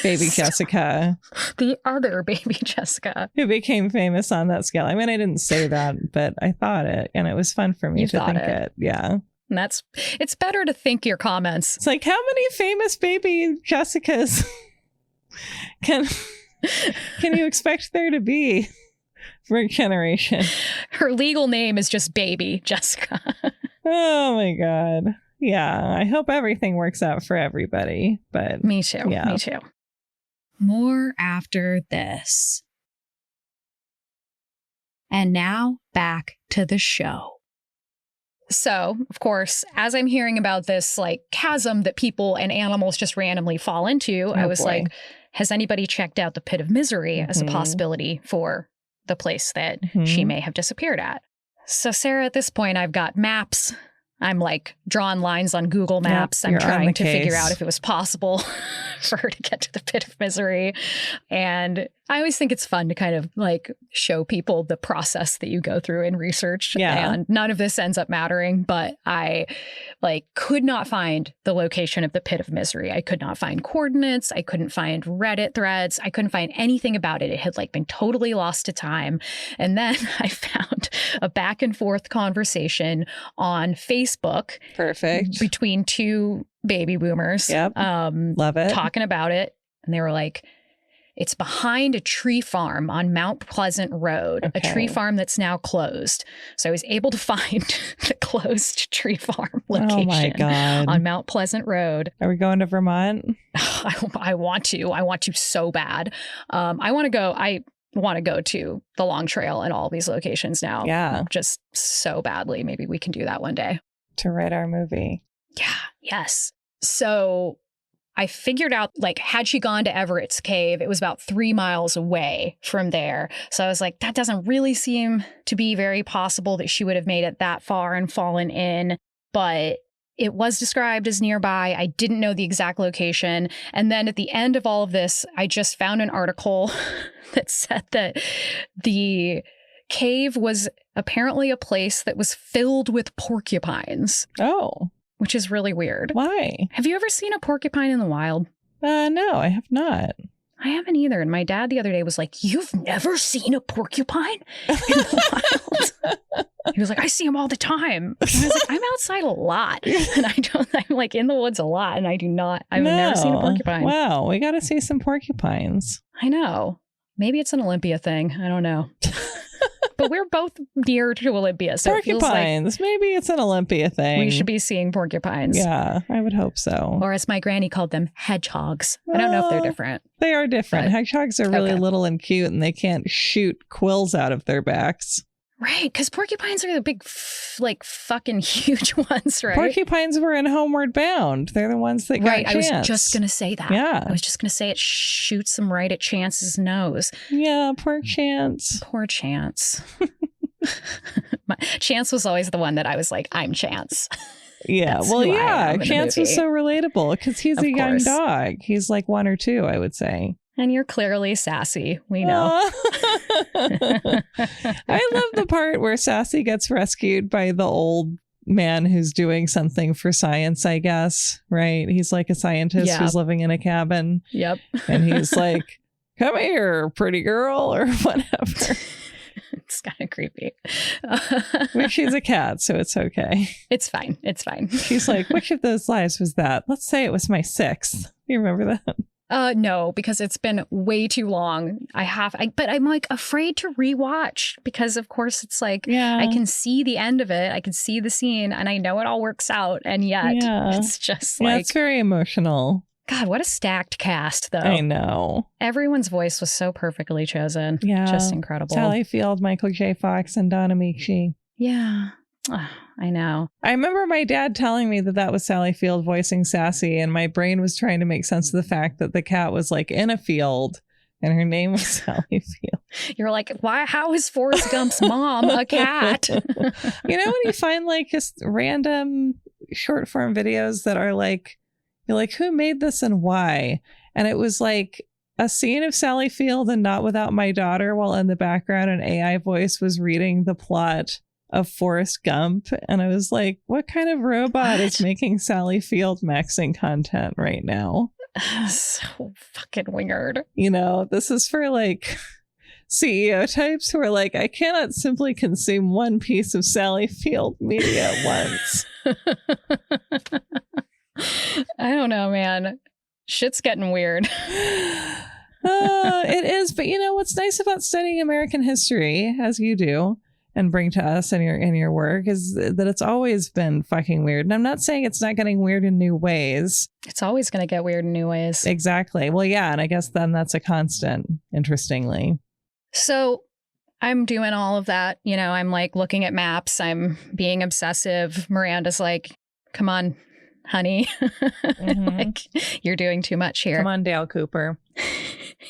Baby Jessica. The other Baby Jessica. Who became famous on that scale. I mean, I didn't say that, but I thought it. And it was fun for me to think it. Yeah. And it's better to think your comments. It's how many famous Baby Jessicas can you expect there to be for a generation? Her legal name is just Baby Jessica. Oh my God. Yeah. I hope everything works out for everybody. But me too. Yeah. Me too. More after this. And now back to the show. So, of course, as I'm hearing about this like chasm that people and animals just randomly fall into, I was like, has anybody checked out the Pit of Misery as a possibility for the place that she may have disappeared at? So, Sarah, at this point, I've got maps. I'm like drawing lines on Google Maps. I'm trying to figure out if it was possible for her to get to the Pit of Misery. And I always think it's fun to kind of like show people the process that you go through in research. Yeah. And none of this ends up mattering, but I like could not find the location of the Pit of Misery. I could not find coordinates. I couldn't find Reddit threads. I couldn't find anything about it. It had like been totally lost to time. And then I found a back and forth conversation on Facebook. Perfect. Between two baby boomers. Yep. Love it. Talking about it. And they were like, it's behind a tree farm on Mount Pleasant Road, a tree farm that's now closed. So I was able to find the closed tree farm location on Mount Pleasant Road. Are we going to Vermont? I want to so bad. I want to go to the Long Trail and all these locations now. Yeah. Just so badly. Maybe we can do that one day. To write our movie. Yeah. Yes. So I figured out, like, had she gone to Everett's cave, it was about 3 miles away from there. So I was like, that doesn't really seem to be very possible that she would have made it that far and fallen in. But it was described as nearby. I didn't know the exact location. And then at the end of all of this, I just found an article that said that the cave was apparently a place that was filled with porcupines. Oh. Which is really weird. Why? Have you ever seen a porcupine in the wild? No, I have not. I haven't either. And my dad the other day was like, you've never seen a porcupine in the wild? He was like, I see them all the time. And I was like, I'm outside a lot. And I'm like in the woods a lot. And I've never seen a porcupine. Wow, we got to see some porcupines. I know. Maybe it's an Olympia thing. I don't know. But we're both near to Olympia. So porcupines. It feels like maybe it's an Olympia thing. We should be seeing porcupines. Yeah, I would hope so. Or as my granny called them, hedgehogs. I don't know if they're different. They are different. But hedgehogs are really little and cute, and they can't shoot quills out of their backs. Right, because porcupines are the big, fucking huge ones, right? Porcupines were in Homeward Bound. They're the ones that got Chance. I was just going to say that. Yeah. I was just going to say it shoots them right at Chance's nose. Yeah, poor Chance. Poor Chance. Chance was always the one that I was like, I'm Chance. Yeah, well, yeah, Chance was so relatable because he's a young dog. He's like 1 or 2, I would say. And you're clearly sassy. We know. I love the part where Sassy gets rescued by the old man who's doing something for science, I guess. Right? He's like a scientist who's living in a cabin. Yep. And he's like, come here, pretty girl, or whatever. It's kind of creepy. Well, she's a cat, so it's okay. It's fine. It's fine. She's like, which of those lives was that? Let's say it was my 6th. You remember that? No, because it's been way too long. But I'm like afraid to rewatch because of course it's like, I can see the end of it. I can see the scene and I know it all works out. And yet it's just like, it's very emotional. God, what a stacked cast though. I know. Everyone's voice was so perfectly chosen. Yeah. Just incredible. Sally Field, Michael J. Fox, and Donna Meekshi. Yeah. Oh, I know. I remember my dad telling me that was Sally Field voicing Sassy, and my brain was trying to make sense of the fact that the cat was like in a field and her name was Sally Field. You're like, why? How is Forrest Gump's mom a cat? You know, when you find like just random short form videos that are like, you're like, who made this and why? And it was like a scene of Sally Field and Not Without My Daughter, while in the background an AI voice was reading the plot of Forrest Gump. And I was like, what kind of robot is making Sally Field maxing content right now? So fucking weird. You know, this is for like CEO types who are like, I cannot simply consume one piece of Sally Field media at once. I don't know, man. Shit's getting weird. It is. But you know, what's nice about studying American history, as you do, and bring to us in your work, is that it's always been fucking weird. And I'm not saying it's not getting weird in new ways. It's always going to get weird in new ways. Exactly. Well, yeah. And I guess then that's a constant, interestingly. So I'm doing all of that. You know, I'm like looking at maps. I'm being obsessive. Miranda's like, come on, honey. Mm-hmm. Like, you're doing too much here. Come on, Dale Cooper.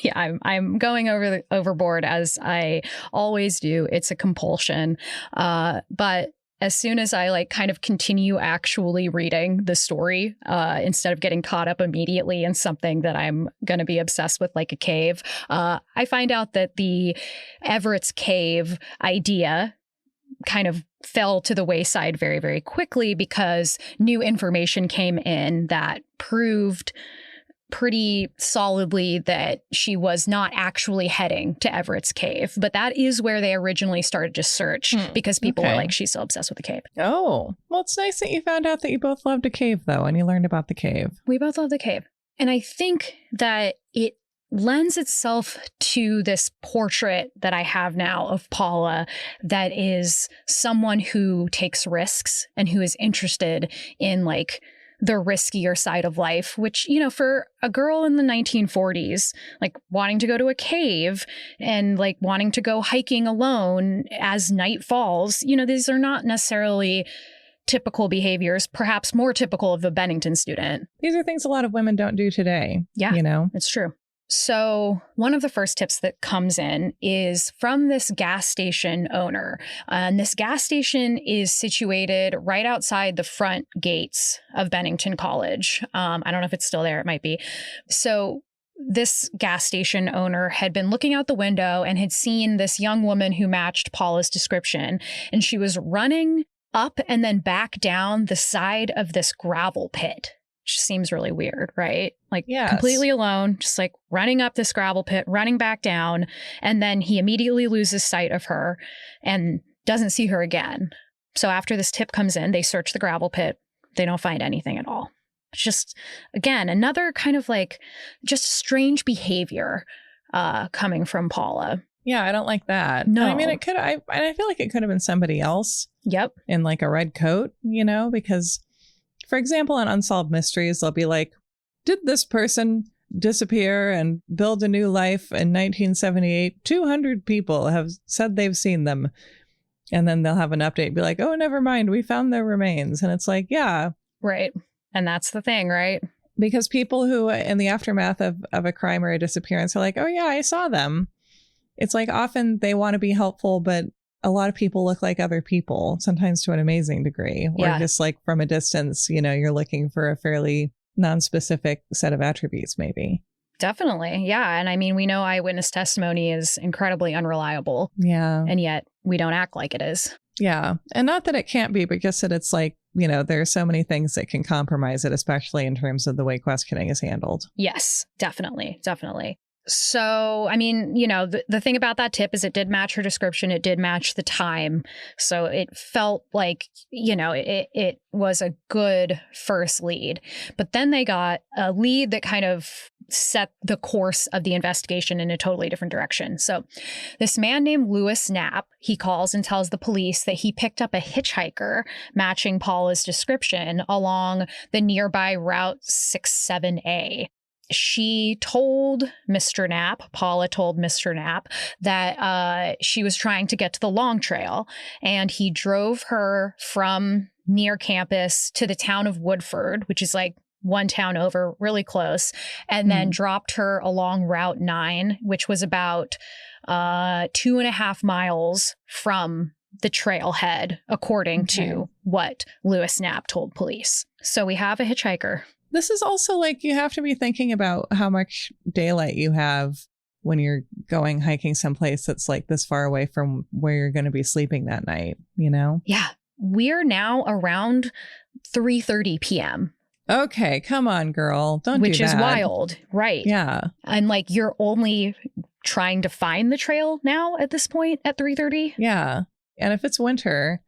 Yeah, I'm going overboard as I always do. It's a compulsion. But as soon as I like kind of continue actually reading the story, instead of getting caught up immediately in something that I'm going to be obsessed with, like a cave, I find out that the Everett's cave idea kind of fell to the wayside very, very quickly because new information came in that proved pretty solidly that she was not actually heading to Everett's cave. But that is where they originally started to search because people were like, she's so obsessed with the cave. Oh, well, it's nice that you found out that you both loved a cave, though, and you learned about the cave. We both love the cave. And I think that it lends itself to this portrait that I have now of Paula that is someone who takes risks and who is interested in like the riskier side of life, which, you know, for a girl in the 1940s, like wanting to go to a cave and like wanting to go hiking alone as night falls, you know, these are not necessarily typical behaviors, perhaps more typical of a Bennington student. These are things a lot of women don't do today. Yeah, you know, it's true. So one of the first tips that comes in is from this gas station owner. And this gas station is situated right outside the front gates of Bennington College. I don't know if it's still there. It might be. So this gas station owner had been looking out the window and had seen this young woman who matched Paula's description. And she was running up and then back down the side of this gravel pit. Which seems really weird, right? Like completely alone, just like running up this gravel pit, running back down. And then he immediately loses sight of her and doesn't see her again. So after this tip comes in, they search the gravel pit. They don't find anything at all. It's just, again, another kind of like just strange behavior coming from Paula. Yeah, I don't like that. No. I mean, I feel like it could have been somebody else. Yep. In like a red coat, you know, because for example, on Unsolved Mysteries, they'll be like, did this person disappear and build a new life in 1978? 200 people have said they've seen them. And then they'll have an update, be like, oh, never mind, we found their remains. And it's like, yeah. Right. And that's the thing, right? Because people who in the aftermath of a crime or a disappearance are like, oh, yeah, I saw them. It's like often they want to be helpful, but a lot of people look like other people, sometimes to an amazing degree, or just like from a distance, you know, you're looking for a fairly non-specific set of attributes, maybe. Definitely. Yeah. And I mean, we know eyewitness testimony is incredibly unreliable. Yeah. And yet we don't act like it is. Yeah. And not that it can't be, but just that it's like, you know, there are so many things that can compromise it, especially in terms of the way questioning is handled. Yes, definitely. Definitely. So, I mean, you know, the thing about that tip is it did match her description. It did match the time. So it felt like, you know, it was a good first lead. But then they got a lead that kind of set the course of the investigation in a totally different direction. So this man named Lewis Knapp, he calls and tells the police that he picked up a hitchhiker matching Paula's description along the nearby Route 67A. She told Mr. Knapp, Paula told Mr. Knapp, that she was trying to get to the Long Trail, and he drove her from near campus to the town of Woodford, which is like one town over, really close, and then dropped her along Route 9, which was about 2.5 miles from the trailhead, according to what Lewis Knapp told police. So we have a hitchhiker. This is also like you have to be thinking about how much daylight you have when you're going hiking someplace that's like this far away from where you're going to be sleeping that night, you know? Yeah. We're now around 3:30 p.m. Okay, come on, girl. Don't do that. Which is wild. Right. Yeah. And like you're only trying to find the trail now at this point at 3:30. Yeah. And if it's winter,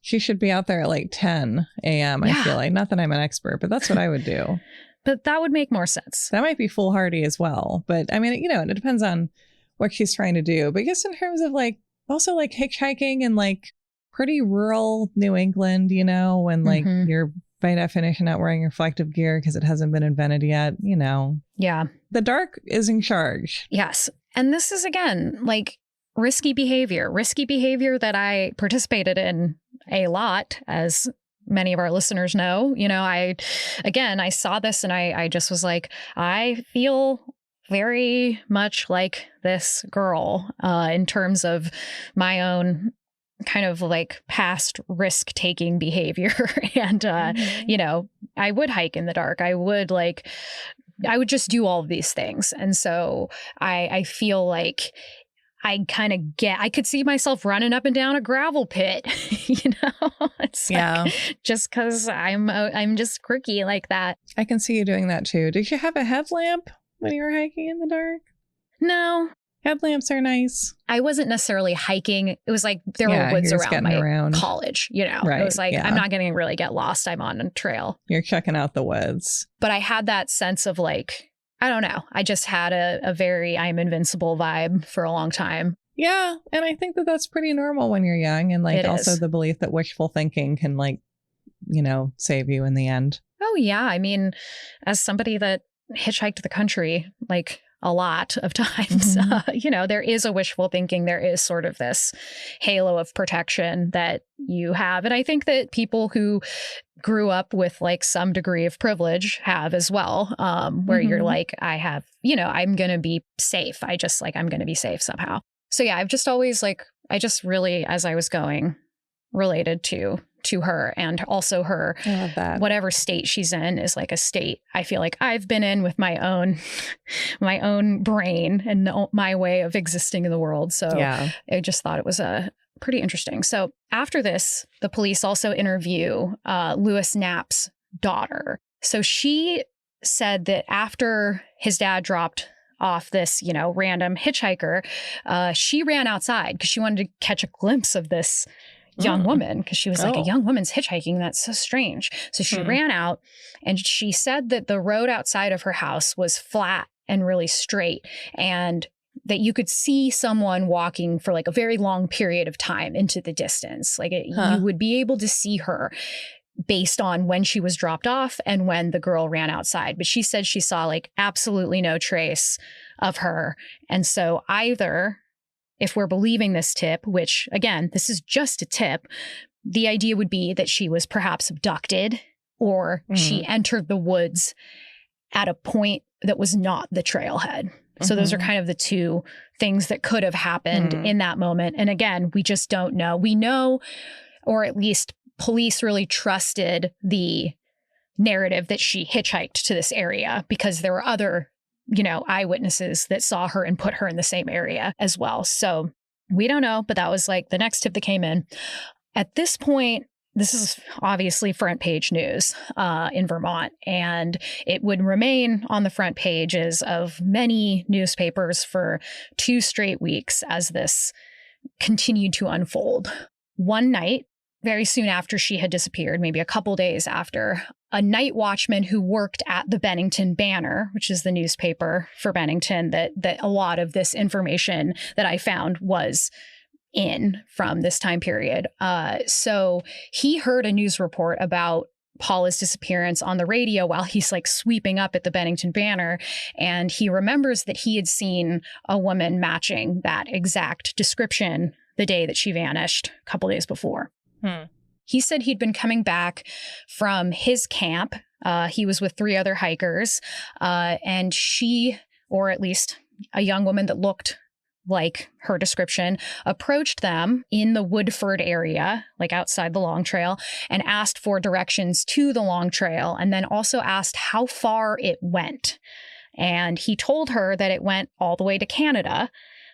she should be out there at like 10 a.m. I feel like. Not that I'm an expert, but that's what I would do. But that would make more sense. That might be foolhardy as well. But I mean, you know, it depends on what she's trying to do. But I guess in terms of like, also like hitchhiking and like pretty rural New England, you know, when like you're by definition not wearing reflective gear because it hasn't been invented yet, you know. Yeah. The dark is in charge. Yes. And this is again, like, risky behavior that I participated in a lot, as many of our listeners know. You know, I saw this and I just was like, I feel very much like this girl in terms of my own kind of like past risk-taking behavior. And, you know, I would hike in the dark. I would just do all of these things. And so I feel like I could see myself running up and down a gravel pit, you know, it's like, just because I'm just quirky like that. I can see you doing that too. Did you have a headlamp when you were hiking in the dark? No. Headlamps are nice. I wasn't necessarily hiking. It was like there were woods around college, you know. Right, it was like, I'm not going to really get lost. I'm on a trail. You're checking out the woods. But I had that sense of like, I don't know. I just had a very I'm invincible vibe for a long time. Yeah. And I think that that's pretty normal when you're young. And like also the belief that wishful thinking can like, you know, save you in the end. Oh, yeah. I mean, as somebody that hitchhiked the country, like a lot of times, you know, there is a wishful thinking. There is sort of this halo of protection that you have. And I think that people who grew up with like some degree of privilege have as well, where you're like, I have, you know, I'm going to be safe. I'm going to be safe somehow. So yeah, I've just always like, I just really, as I was going, related to her, and also her, I love that. Whatever state she's in is like a state I feel like I've been in with my own brain and my way of existing in the world. So yeah. I just thought it was pretty interesting. So after this, the police also interview Lewis Knapp's daughter. So she said that after his dad dropped off this, you know, random hitchhiker, she ran outside because she wanted to catch a glimpse of this young woman, because she was like, a young woman's hitchhiking. That's so strange. So she ran out, and she said that the road outside of her house was flat and really straight, and that you could see someone walking for like a very long period of time into the distance. Like you would be able to see her based on when she was dropped off and when the girl ran outside. But she said she saw like absolutely no trace of her. And so either, if we're believing this tip, which again, this is just a tip, the idea would be that she was perhaps abducted, or she entered the woods at a point that was not the trailhead. So those are kind of the two things that could have happened in that moment. And again, we just don't know. We know, or at least police really trusted the narrative that she hitchhiked to this area because there were other, you know, eyewitnesses that saw her and put her in the same area as well. So we don't know, but that was like the next tip that came in. At this point, this is obviously front page news in Vermont, and it would remain on the front pages of many newspapers for 2 straight weeks as this continued to unfold. One night, very soon after she had disappeared, maybe a couple days after, a night watchman who worked at the Bennington Banner, which is the newspaper for Bennington that a lot of this information that I found was in from this time period. So he heard a news report about Paula's disappearance on the radio while he's like sweeping up at the Bennington Banner. And he remembers that he had seen a woman matching that exact description the day that she vanished a couple days before. He said he'd been coming back from his camp. He was with 3 other hikers, and she, or at least a young woman that looked like her description, approached them in the Woodford area, like outside the Long Trail, and asked for directions to the Long Trail, and then also asked how far it went. And he told her that it went all the way to Canada.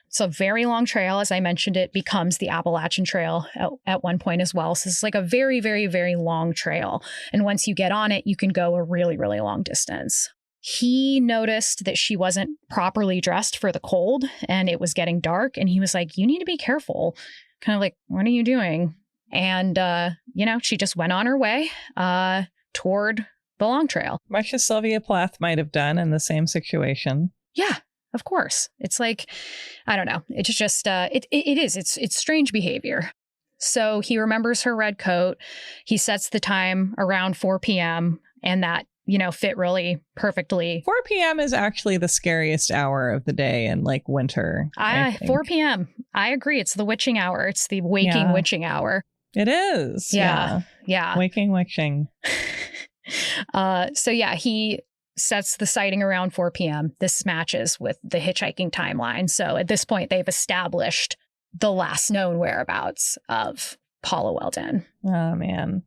It's a very long trail. As I mentioned, it becomes the Appalachian Trail at one point as well. So it's like a very, very, very long trail. And once you get on it, you can go a really, really long distance. He noticed that she wasn't properly dressed for the cold and it was getting dark. And he was like, you need to be careful. Kind of like, what are you doing? And, you know, she just went on her way toward the Long Trail. Much as Sylvia Plath might have done in the same situation. Yeah. Of course. It's like, I don't know. It's just, it's strange behavior. So he remembers her red coat. He sets the time around 4 p.m. and that fit really perfectly. 4 p.m. is actually the scariest hour of the day in like winter. 4 p.m. I agree. It's the witching hour. It's the waking witching hour. It is. Yeah. Waking witching. So he sets the sighting around 4 p.m. This matches with the hitchhiking timeline. So at this point, they've established the last known whereabouts of Paula Weldon. Oh, man.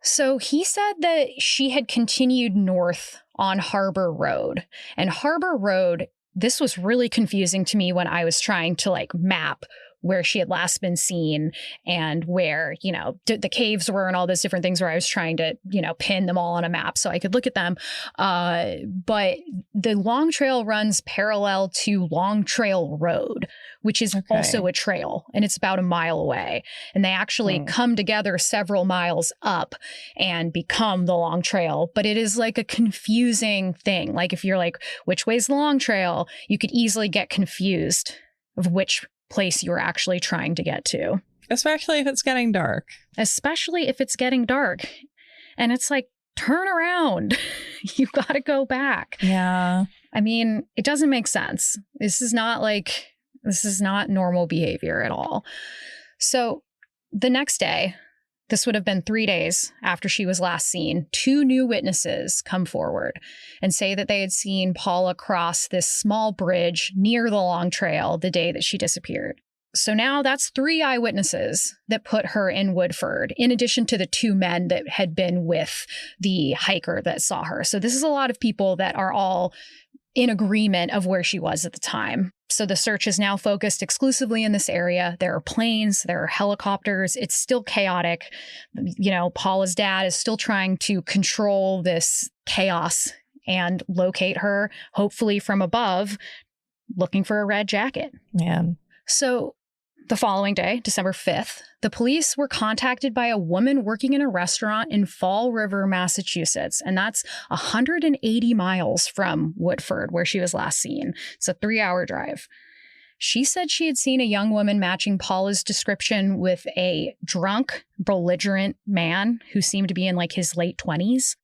So he said that she had continued north on Harbor Road. And Harbor Road, this was really confusing to me when I was trying to like map where she had last been seen and where, the caves were and all those different things, where I was trying to, pin them all on a map so I could look at them. But the Long Trail runs parallel to Long Trail Road, which is also a trail, and it's about a mile away. And they actually come together several miles up and become the Long Trail. But it is like a confusing thing. Like if you're like, which way's the Long Trail? You could easily get confused of which place you're actually trying to get to. Especially if it's getting dark. And it's like, turn around. You got to go back. Yeah. I mean, it doesn't make sense. This is not normal behavior at all. So the next day, this would have been 3 days after she was last seen, 2 new witnesses come forward and say that they had seen Paula cross this small bridge near the Long Trail the day that she disappeared. So now that's 3 eyewitnesses that put her in Woodford, in addition to the 2 men that had been with the hiker that saw her. So this is a lot of people that are all in agreement of where she was at the time. So the search is now focused exclusively in this area. There are planes, there are helicopters. It's still chaotic. Paula's dad is still trying to control this chaos and locate her, hopefully from above, looking for a red jacket. Man. So the following day, December 5th, the police were contacted by a woman working in a restaurant in Fall River, Massachusetts. And that's 180 miles from Woodford, where she was last seen. It's a 3-hour drive. She said she had seen a young woman matching Paula's description with a drunk, belligerent man who seemed to be in like his late 20s.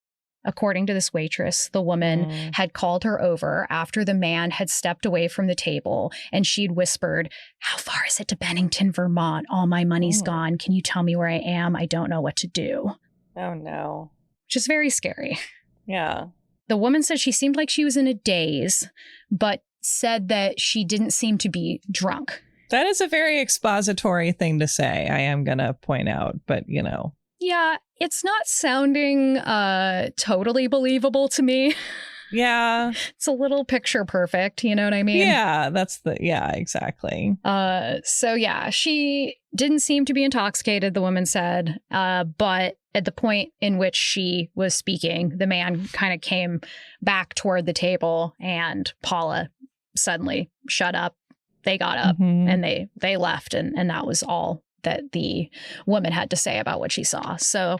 According to this waitress, the woman had called her over after the man had stepped away from the table, and she'd whispered, "How far is it to Bennington, Vermont? All my money's gone. Can you tell me where I am? I don't know what to do." Oh, no. Which is very scary. Yeah. The woman said she seemed like she was in a daze, but said that she didn't seem to be drunk. That is a very expository thing to say, I am going to point out, but Yeah, it's not sounding totally believable to me. Yeah. It's a little picture perfect, you know what I mean? Yeah, exactly. So she didn't seem to be intoxicated, the woman said, but at the point in which she was speaking, the man kind of came back toward the table and Paula suddenly shut up. They got up and they left, and that was all that the woman had to say about what she saw. So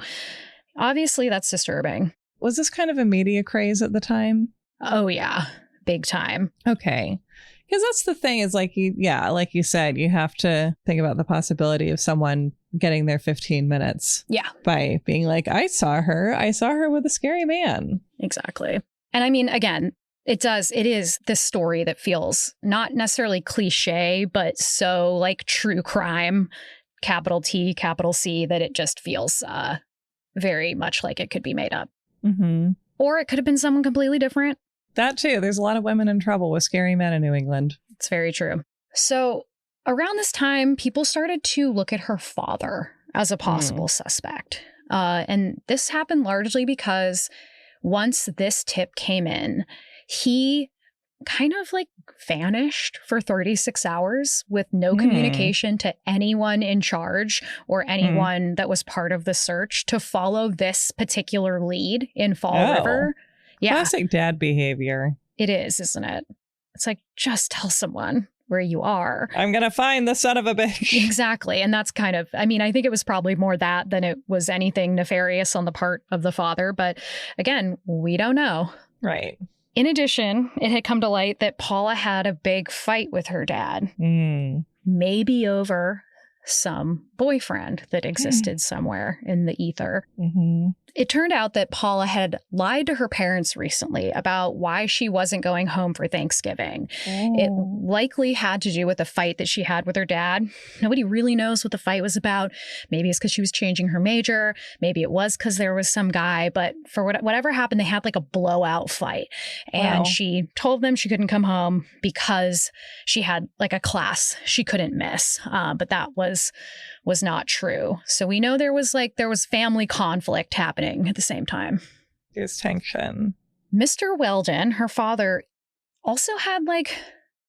obviously that's disturbing. Was this kind of a media craze at the time? Oh, yeah. Big time. Okay. Because that's the thing is like you said, you have to think about the possibility of someone getting their 15 minutes. Yeah. By being like, I saw her with a scary man. Exactly. And I mean, again, it is this story that feels not necessarily cliche, but so like true crime, capital T, capital C, that it just feels very much like it could be made up. Mm-hmm. Or it could have been someone completely different. That too. There's a lot of women in trouble with scary men in New England. It's very true. So around this time, people started to look at her father as a possible suspect. And this happened largely because once this tip came in, he kind of like vanished for 36 hours with no communication to anyone in charge or anyone that was part of the search to follow this particular lead in Fall River. Yeah. Classic dad behavior. It is, isn't it? It's like, just tell someone where you are. I'm going to find the son of a bitch. Exactly. And that's kind of, I mean, I think it was probably more that than it was anything nefarious on the part of the father. But again, we don't know. Right. In addition, it had come to light that Paula had a big fight with her dad. Maybe over some boyfriend that existed somewhere in the ether. Mm-hmm. It turned out that Paula had lied to her parents recently about why she wasn't going home for Thanksgiving. It likely had to do with a fight that she had with her dad. Nobody really knows what the fight was about. Maybe it's because she was changing her major. Maybe it was because there was some guy. But for whatever happened, they had like a blowout fight. And she told them she couldn't come home because she had like a class she couldn't miss. But that was not true. So we know there was family conflict happening at the same time. There's tension. Mr. Weldon, her father, also had like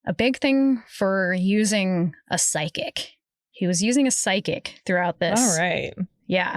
a big thing for using a psychic. He was using a psychic throughout this. All right. Yeah.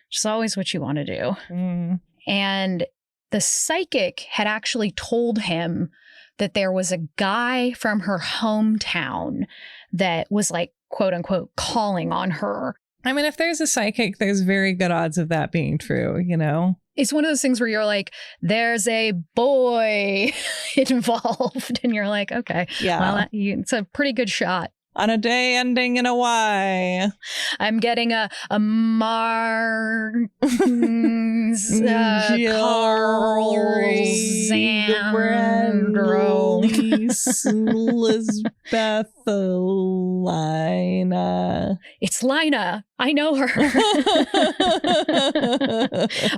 Which is always what you want to do. Mm. And the psychic had actually told him that there was a guy from her hometown that was like, quote unquote, calling on her. I mean, if there's a psychic, there's very good odds of that being true, you know? It's one of those things where you're like, there's a boy involved. And you're like, okay, Yeah. well, it's a pretty good shot. On a day ending in a Y. I'm getting a Mark Carlsandro. Elizabeth Lina. It's Lina. I know her.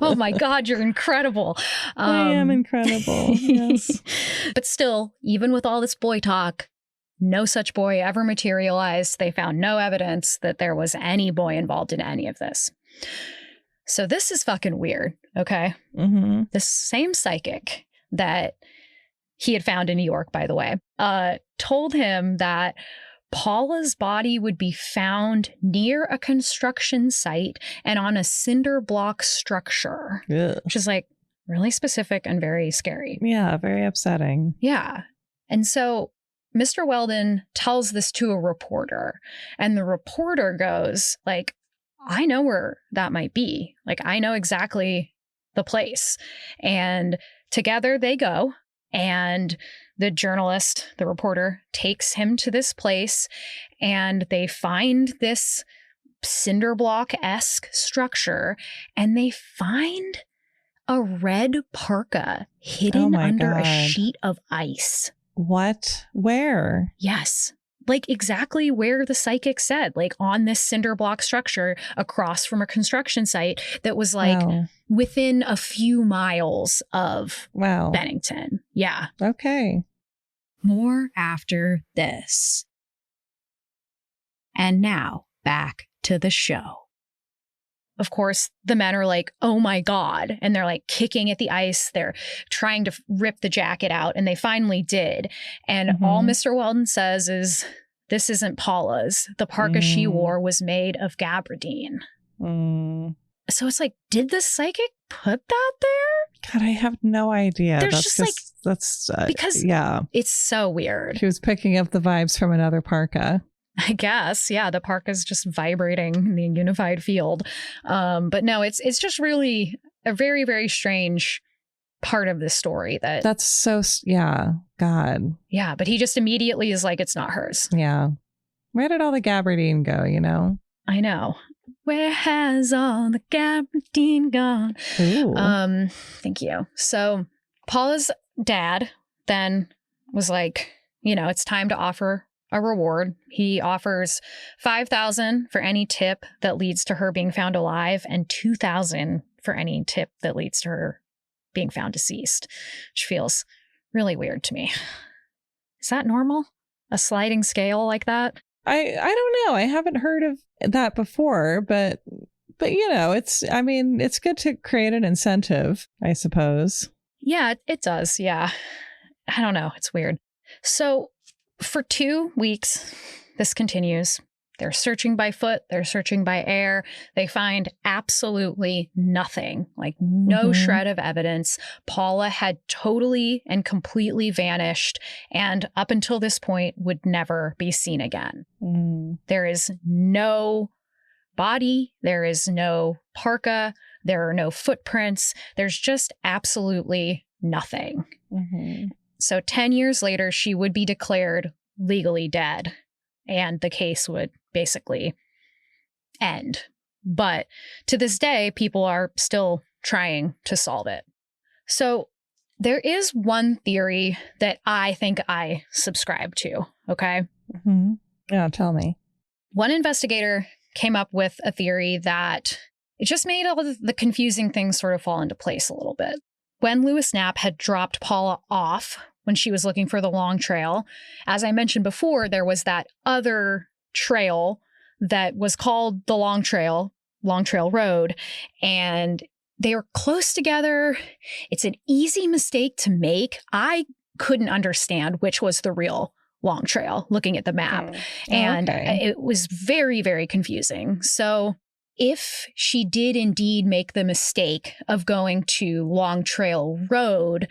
Oh my God, you're incredible. I am incredible. Yes. But still, even with all this boy talk, no such boy ever materialized. They found no evidence that there was any boy involved in any of this. So this is fucking weird, okay? Mm-hmm. This same psychic that he had found in New York, by the way, told him that Paula's body would be found near a construction site and on a cinder block structure, Yeah. which is like really specific and very scary. Yeah, very upsetting. Yeah. And so Mr. Weldon tells this to a reporter, and the reporter goes like, I know where that might be. Like, I know exactly the place. And together they go, and the journalist, the reporter, takes him to this place, and they find this cinder block-esque structure, and they find a red parka hidden under a sheet of ice. What? Where? Yes. Like exactly where the psychic said, like on this cinder block structure across from a construction site that was like within a few miles of Bennington. Yeah. Okay. More after this. And now back to the show. Of course, the men are like, oh my God. And they're like kicking at the ice. They're trying to rip the jacket out. And they finally did. And all Mr. Weldon says is, this isn't Paula's. The parka she wore was made of gabardine. So it's like, did the psychic put that there? God, I have no idea. There's because it's so weird. She was picking up the vibes from another parka. I guess, yeah, the parka's just vibrating in the unified field. But no, it's just really a very, very strange part of this story. That's so, God. Yeah, but he just immediately is like, it's not hers. Yeah. Where did all the gabardine go, you know? I know. Where has all the gabardine gone? Ooh. Thank you. So Paula's dad then was like, it's time to offer a reward. He offers $5,000 for any tip that leads to her being found alive and $2,000 for any tip that leads to her being found deceased, which feels really weird to me. Is that normal? A sliding scale like that? I don't know. I haven't heard of that before, but it's good to create an incentive, I suppose. Yeah, it does. Yeah. I don't know. It's weird. So for 2 weeks, this continues. They're searching by foot. They're searching by air. They find absolutely nothing, like no shred of evidence. Paula had totally and completely vanished, and up until this point would never be seen again. There is no body. There is no parka. There are no footprints. There's just absolutely nothing. So 10 years later, she would be declared legally dead, and the case would basically end. But to this day, people are still trying to solve it. So there is one theory that I think I subscribe to, okay? Mm-hmm. Yeah, tell me. One investigator came up with a theory that it just made all of the confusing things sort of fall into place a little bit. When Lewis Knapp had dropped Paula off when she was looking for the Long Trail, as I mentioned before, there was that other trail that was called the Long Trail Road, and they were close together. It's an easy mistake to make. I couldn't understand which was the real Long Trail looking at the map. And it was very, very confusing. So if she did indeed make the mistake of going to Long Trail Road,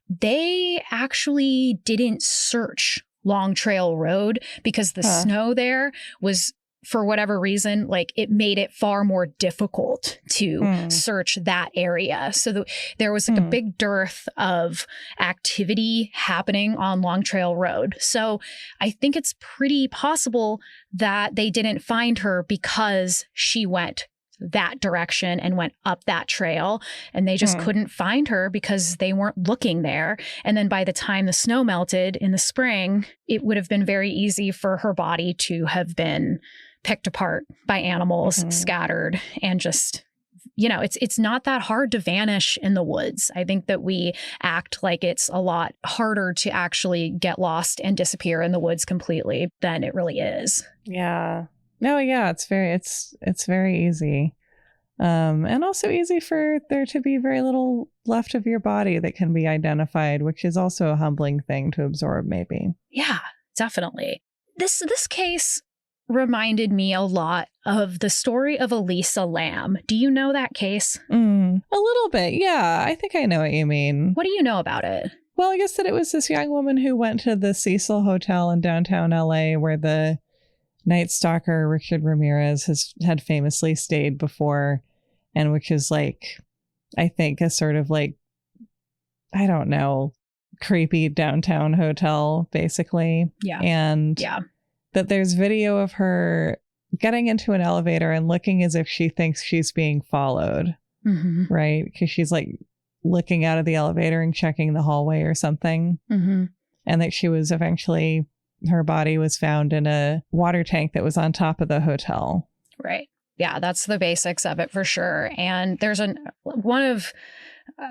they actually didn't search Long Trail Road because the snow there was, for whatever reason, like it made it far more difficult to search that area. So there was like a big dearth of activity happening on Long Trail Road. So I think it's pretty possible that they didn't find her because she went that direction and went up that trail, and they just couldn't find her because they weren't looking there. And then by the time the snow melted in the spring, it would have been very easy for her body to have been picked apart by animals, scattered, and just, you know, it's not that hard to vanish in the woods. I think that we act like it's a lot harder to actually get lost and disappear in the woods completely than it really is. Yeah. No, yeah, it's very easy. And also easy for there to be very little left of your body that can be identified, which is also a humbling thing to absorb, maybe. Yeah, definitely. This case reminded me a lot of the story of Elisa Lam. Do you know that case? A little bit. Yeah, I think I know what you mean. What do you know about it? Well, I guess that it was this young woman who went to the Cecil Hotel in downtown LA where the Night Stalker Richard Ramirez had famously stayed before, and which is like, I think, a sort of like, I don't know, creepy downtown hotel, basically. Yeah. And that there's video of her getting into an elevator and looking as if she thinks she's being followed, right? Because she's like looking out of the elevator and checking the hallway or something. And that she was eventually, her body was found in a water tank that was on top of the hotel. Right. Yeah, that's the basics of it for sure. And there's one of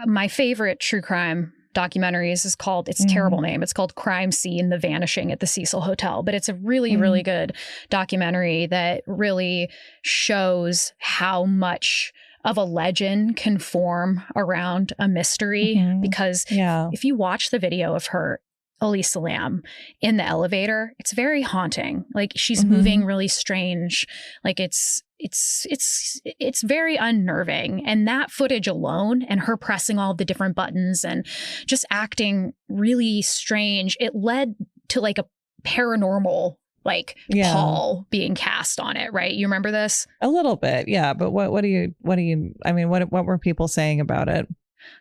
my favorite true crime documentaries is called, it's a terrible name, it's called Crime Scene: The Vanishing at the Cecil Hotel. But it's a really, really good documentary that really shows how much of a legend can form around a mystery. Because if you watch the video of her, Elisa Lam, in the elevator, it's very haunting. Like she's moving really strange. Like it's very unnerving. And that footage alone, and her pressing all the different buttons and just acting really strange, it led to like a paranormal pall being cast on it, right? You remember this? A little bit, yeah. But what were people saying about it?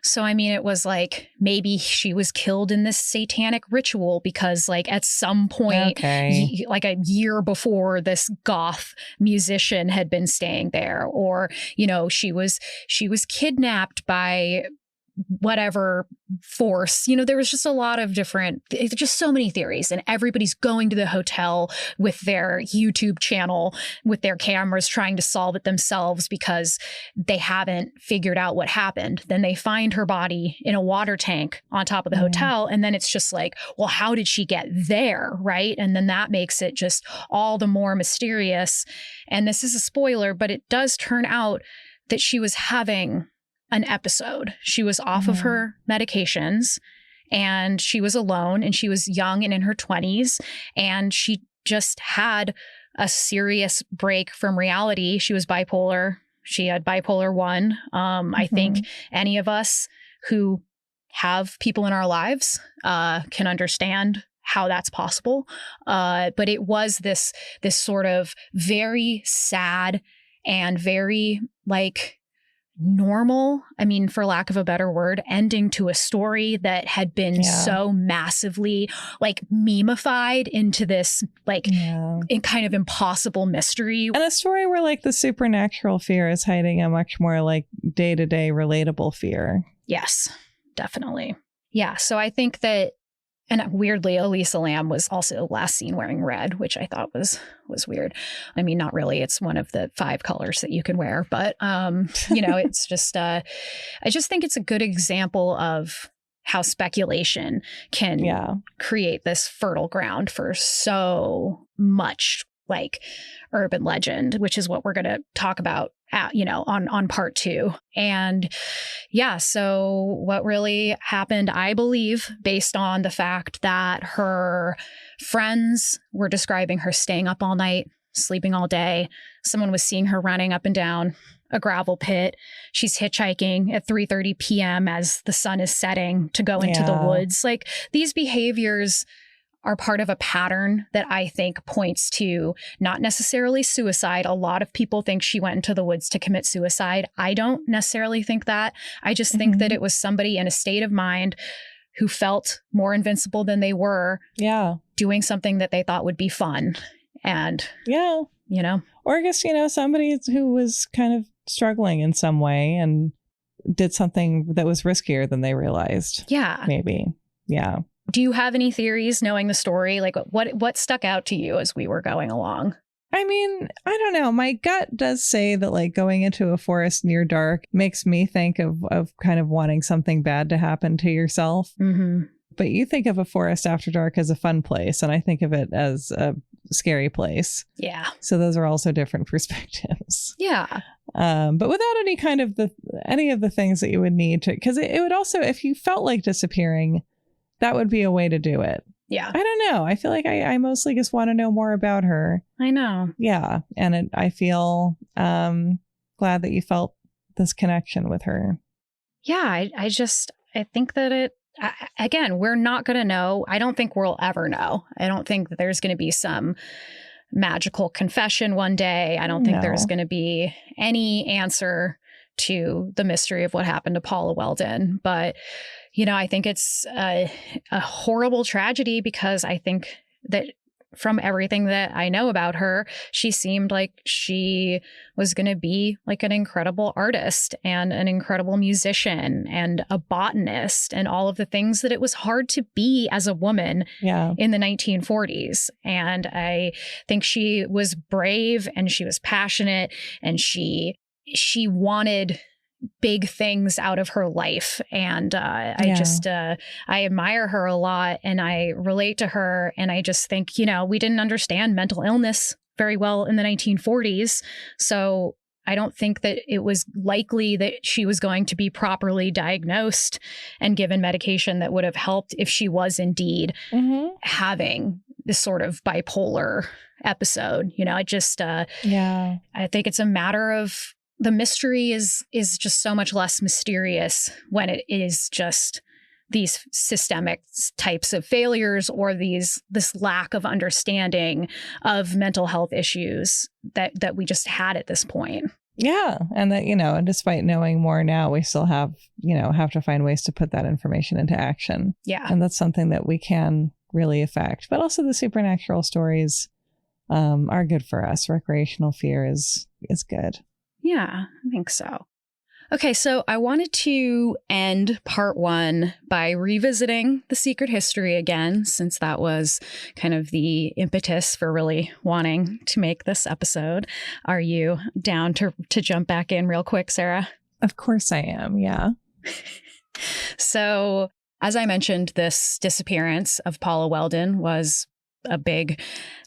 So, I mean, it was like maybe she was killed in this satanic ritual because like at some point, like a year before, this goth musician had been staying there, or, you know, she was kidnapped by whatever force. You know, there was just a lot of just so many theories, and everybody's going to the hotel with their YouTube channel with their cameras trying to solve it themselves because they haven't figured out what happened. Then they find her body in a water tank on top of the hotel, and then it's just like, well, how did she get there, right? And then that makes it just all the more mysterious. And this is a spoiler, but it does turn out that she was having an episode. She was off of her medications, and she was alone, and she was young and in her 20s, and she just had a serious break from reality. She was bipolar. She had bipolar 1. I think any of us who have people in our lives can understand how that's possible. But it was this sort of very sad and very like normal, I mean, for lack of a better word, ending to a story that had been so massively like memeified into this like kind of impossible mystery. And a story where like the supernatural fear is hiding a much more like day-to-day relatable fear. Yes, definitely. Yeah. So I think that, and weirdly, Elisa Lam was also last seen wearing red, which I thought was weird. I mean, not really. It's one of the 5 colors that you can wear. But, it's just, I just think it's a good example of how speculation can create this fertile ground for so much like urban legend, which is what we're going to talk about on part 2. And so what really happened, I believe, based on the fact that her friends were describing her staying up all night, sleeping all day. Someone was seeing her running up and down a gravel pit. She's hitchhiking at 3:30 p.m. as the sun is setting to go into the woods. Like, these behaviors are part of a pattern that I think points to not necessarily suicide. A lot of people think she went into the woods to commit suicide. I don't necessarily think that. I just think that it was somebody in a state of mind who felt more invincible than they were, doing something that they thought would be fun. And, or I guess, somebody who was kind of struggling in some way and did something that was riskier than they realized. Yeah. Maybe. Yeah. Do you have any theories knowing the story? Like what stuck out to you as we were going along? I mean, I don't know. My gut does say that like going into a forest near dark makes me think of kind of wanting something bad to happen to yourself. Mm-hmm. But you think of a forest after dark as a fun place, and I think of it as a scary place. Yeah. So those are also different perspectives. Yeah. But without any of the things that you would need to, because it would also, if you felt like disappearing, that would be a way to do it. Yeah. I don't know. I feel like I mostly just want to know more about her. I know. Yeah. And I feel glad that you felt this connection with her. Yeah. I think that again, we're not going to know. I don't think we'll ever know. I don't think that there's going to be some magical confession one day. I don't think there's going to be any answer to the mystery of what happened to Paula Weldon. But I think it's a horrible tragedy, because I think that from everything that I know about her, she seemed like she was going to be like an incredible artist and an incredible musician and a botanist and all of the things that it was hard to be as a woman in the 1940s. And I think she was brave and she was passionate and she wanted big things out of her life. And I admire her a lot and I relate to her. And I just think, we didn't understand mental illness very well in the 1940s. So I don't think that it was likely that she was going to be properly diagnosed and given medication that would have helped if she was indeed having this sort of bipolar episode. I think it's a matter of, the mystery is just so much less mysterious when it is just these systemic types of failures or this lack of understanding of mental health issues that we just had at this point. Yeah. And that, and despite knowing more now, we still have to find ways to put that information into action. Yeah. And that's something that we can really affect. But also the supernatural stories are good for us. Recreational fear is good. Yeah, I think so. Okay, so I wanted to end part 1 by revisiting the secret history again, since that was kind of the impetus for really wanting to make this episode. Are you down to jump back in real quick, Sarah? Of course I am, yeah. So, as I mentioned, this disappearance of Paula Weldon was a big,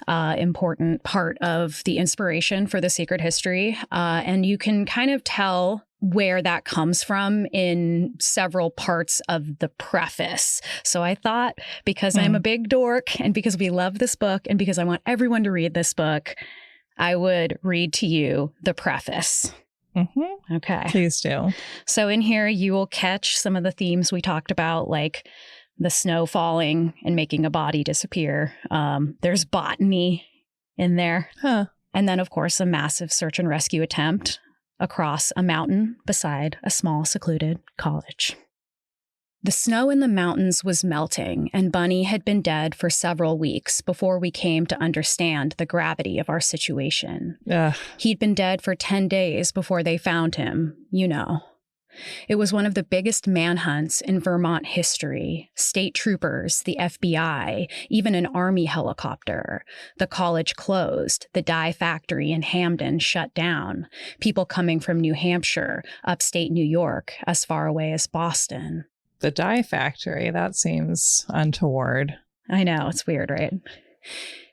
important part of the inspiration for the secret history. And you can kind of tell where that comes from in several parts of the preface. So I thought, because I'm a big dork and because we love this book and because I want everyone to read this book, I would read to you the preface. Mm-hmm. Okay. Please do. So in here, you will catch some of the themes we talked about, like the snow falling and making a body disappear. There's botany in there. Huh. And then, of course, a massive search and rescue attempt across a mountain beside a small, secluded college. The snow in the mountains was melting, and Bunny had been dead for several weeks before we came to understand the gravity of our situation. Ugh. He'd been dead for 10 days before they found him, you know. It was one of the biggest manhunts in Vermont history. State troopers, the FBI, even an Army helicopter. The college closed. The dye factory in Hamden shut down. People coming from New Hampshire, upstate New York, as far away as Boston. The dye factory, that seems untoward. I know, it's weird, right?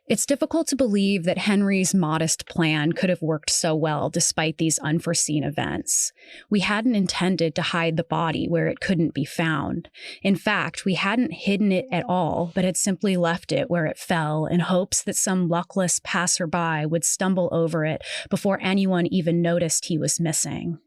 It's difficult to believe that Henry's modest plan could have worked so well despite these unforeseen events. We hadn't intended to hide the body where it couldn't be found. In fact, we hadn't hidden it at all, but had simply left it where it fell in hopes that some luckless passerby would stumble over it before anyone even noticed he was missing.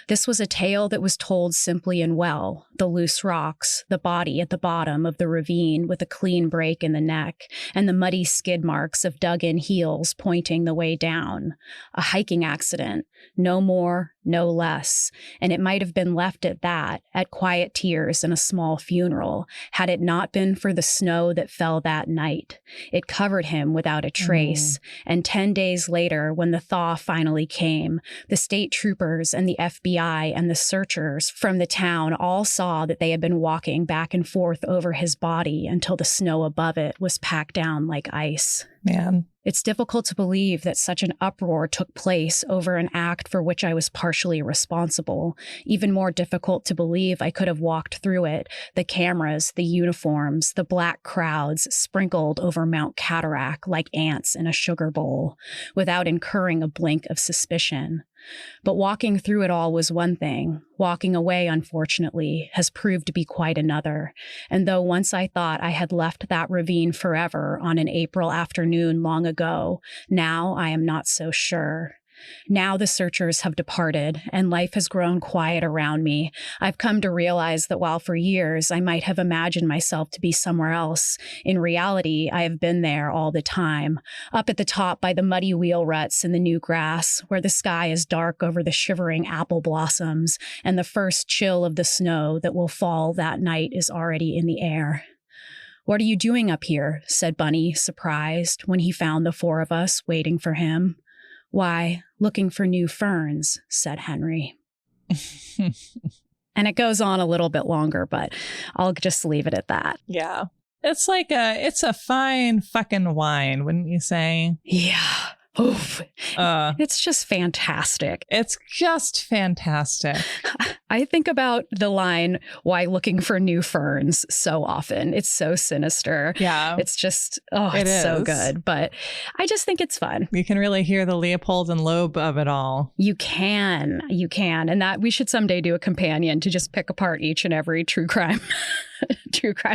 This was a tale that was told simply and well. The loose rocks, the body at the bottom of the ravine with a clean break in the neck, and the muddy skid marks of dug-in heels pointing the way down. A hiking accident, no more, no less. And it might have been left at that, at quiet tears and a small funeral, had it not been for the snow that fell that night. It covered him without a trace. And 10 days later, when the thaw finally came, the state troopers and the FBI and the searchers from the town all saw that they had been walking back and forth over his body until the snow above it was packed down like ice. Man. It's difficult to believe that such an uproar took place over an act for which I was partially responsible. Even more difficult to believe I could have walked through it. The cameras, the uniforms, the black crowds sprinkled over Mount Cataract like ants in a sugar bowl, without incurring a blink of suspicion. But walking through it all was one thing. Walking away, unfortunately, has proved to be quite another. And though once I thought I had left that ravine forever on an April afternoon long ago, now I am not so sure. Now the searchers have departed, and life has grown quiet around me. I've come to realize that while for years I might have imagined myself to be somewhere else, in reality I have been there all the time, up at the top by the muddy wheel ruts in the new grass, where the sky is dark over the shivering apple blossoms, and the first chill of the snow that will fall that night is already in the air. "What are you doing up here?" said Bunny, surprised, when he found the four of us waiting for him. "Why, looking for new ferns," said Henry. And it goes on a little bit longer, but I'll just leave it at that. Yeah. It's like it's a fine fucking wine, wouldn't you say? Yeah. Oof. It's just fantastic. It's just fantastic. I think about the line, "Why looking for new ferns," so often. It's so sinister. Yeah. It's just, it's so good. But I just think it's fun. You can really hear the Leopold and Loeb of it all. You can. And that we should someday do a companion to just pick apart each and every true crime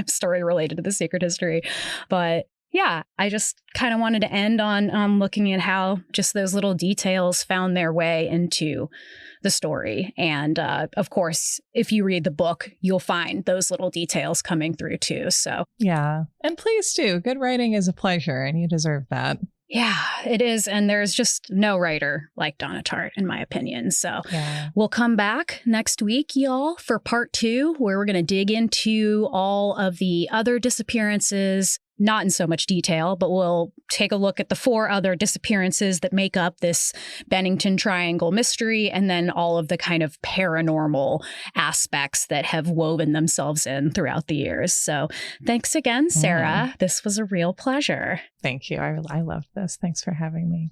story related to the secret history. But yeah, I just kind of wanted to end on looking at how just those little details found their way into the story. And of course, if you read the book, you'll find those little details coming through too. So yeah. And please do. Good writing is a pleasure, and you deserve that. Yeah, it is. And there's just no writer like Donna Tartt, in my opinion. So We'll come back next week, y'all, for part 2, where we're going to dig into all of the other disappearances. Not in so much detail, but we'll take a look at the 4 other disappearances that make up this Bennington Triangle mystery, and then all of the kind of paranormal aspects that have woven themselves in throughout the years. So thanks again, Sarah. This was a real pleasure. Thank you. I loved this. Thanks for having me.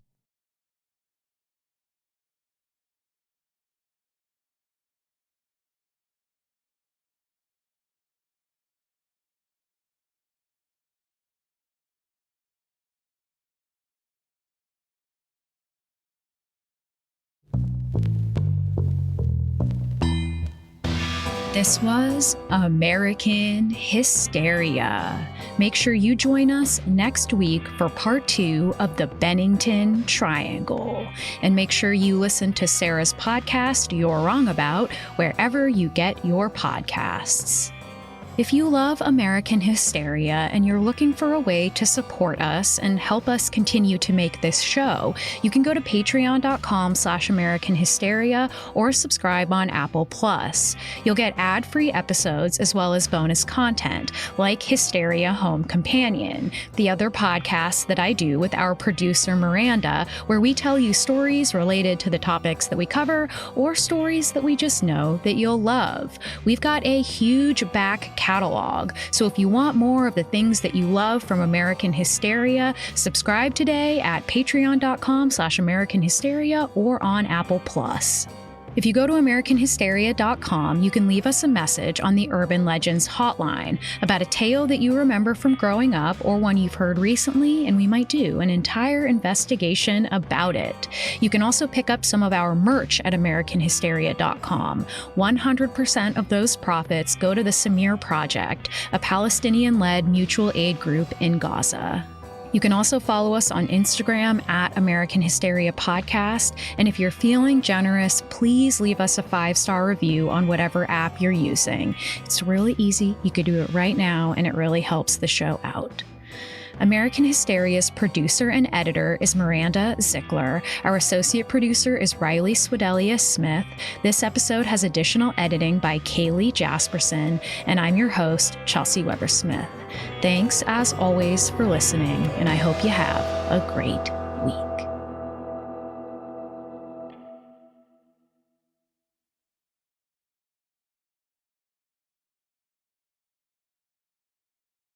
This was American Hysteria. Make sure you join us next week for part 2 of the Bennington Triangle. And make sure you listen to Sarah's podcast, You're Wrong About, wherever you get your podcasts. If you love American Hysteria and you're looking for a way to support us and help us continue to make this show, you can go to patreon.com/American Hysteria or subscribe on Apple Plus. You'll get ad-free episodes as well as bonus content like Hysteria Home Companion, the other podcast that I do with our producer Miranda, where we tell you stories related to the topics that we cover or stories that we just know that you'll love. We've got a huge back catalog, so if you want more of the things that you love from American Hysteria, subscribe today at patreon.com/American Hysteria or on Apple Plus. If you go to AmericanHysteria.com, you can leave us a message on the Urban Legends hotline about a tale that you remember from growing up or one you've heard recently, and we might do an entire investigation about it. You can also pick up some of our merch at AmericanHysteria.com. 100% of those profits go to the Samir Project, a Palestinian-led mutual aid group in Gaza. You can also follow us on Instagram at American Hysteria Podcast. And if you're feeling generous, please leave us a 5-star review on whatever app you're using. It's really easy. You could do it right now, and it really helps the show out. American Hysteria's producer and editor is Miranda Zickler. Our associate producer is Riley Swadelia Smith. This episode has additional editing by Kaylee Jasperson, and I'm your host, Chelsea Weber Smith. Thanks, as always, for listening, and I hope you have a great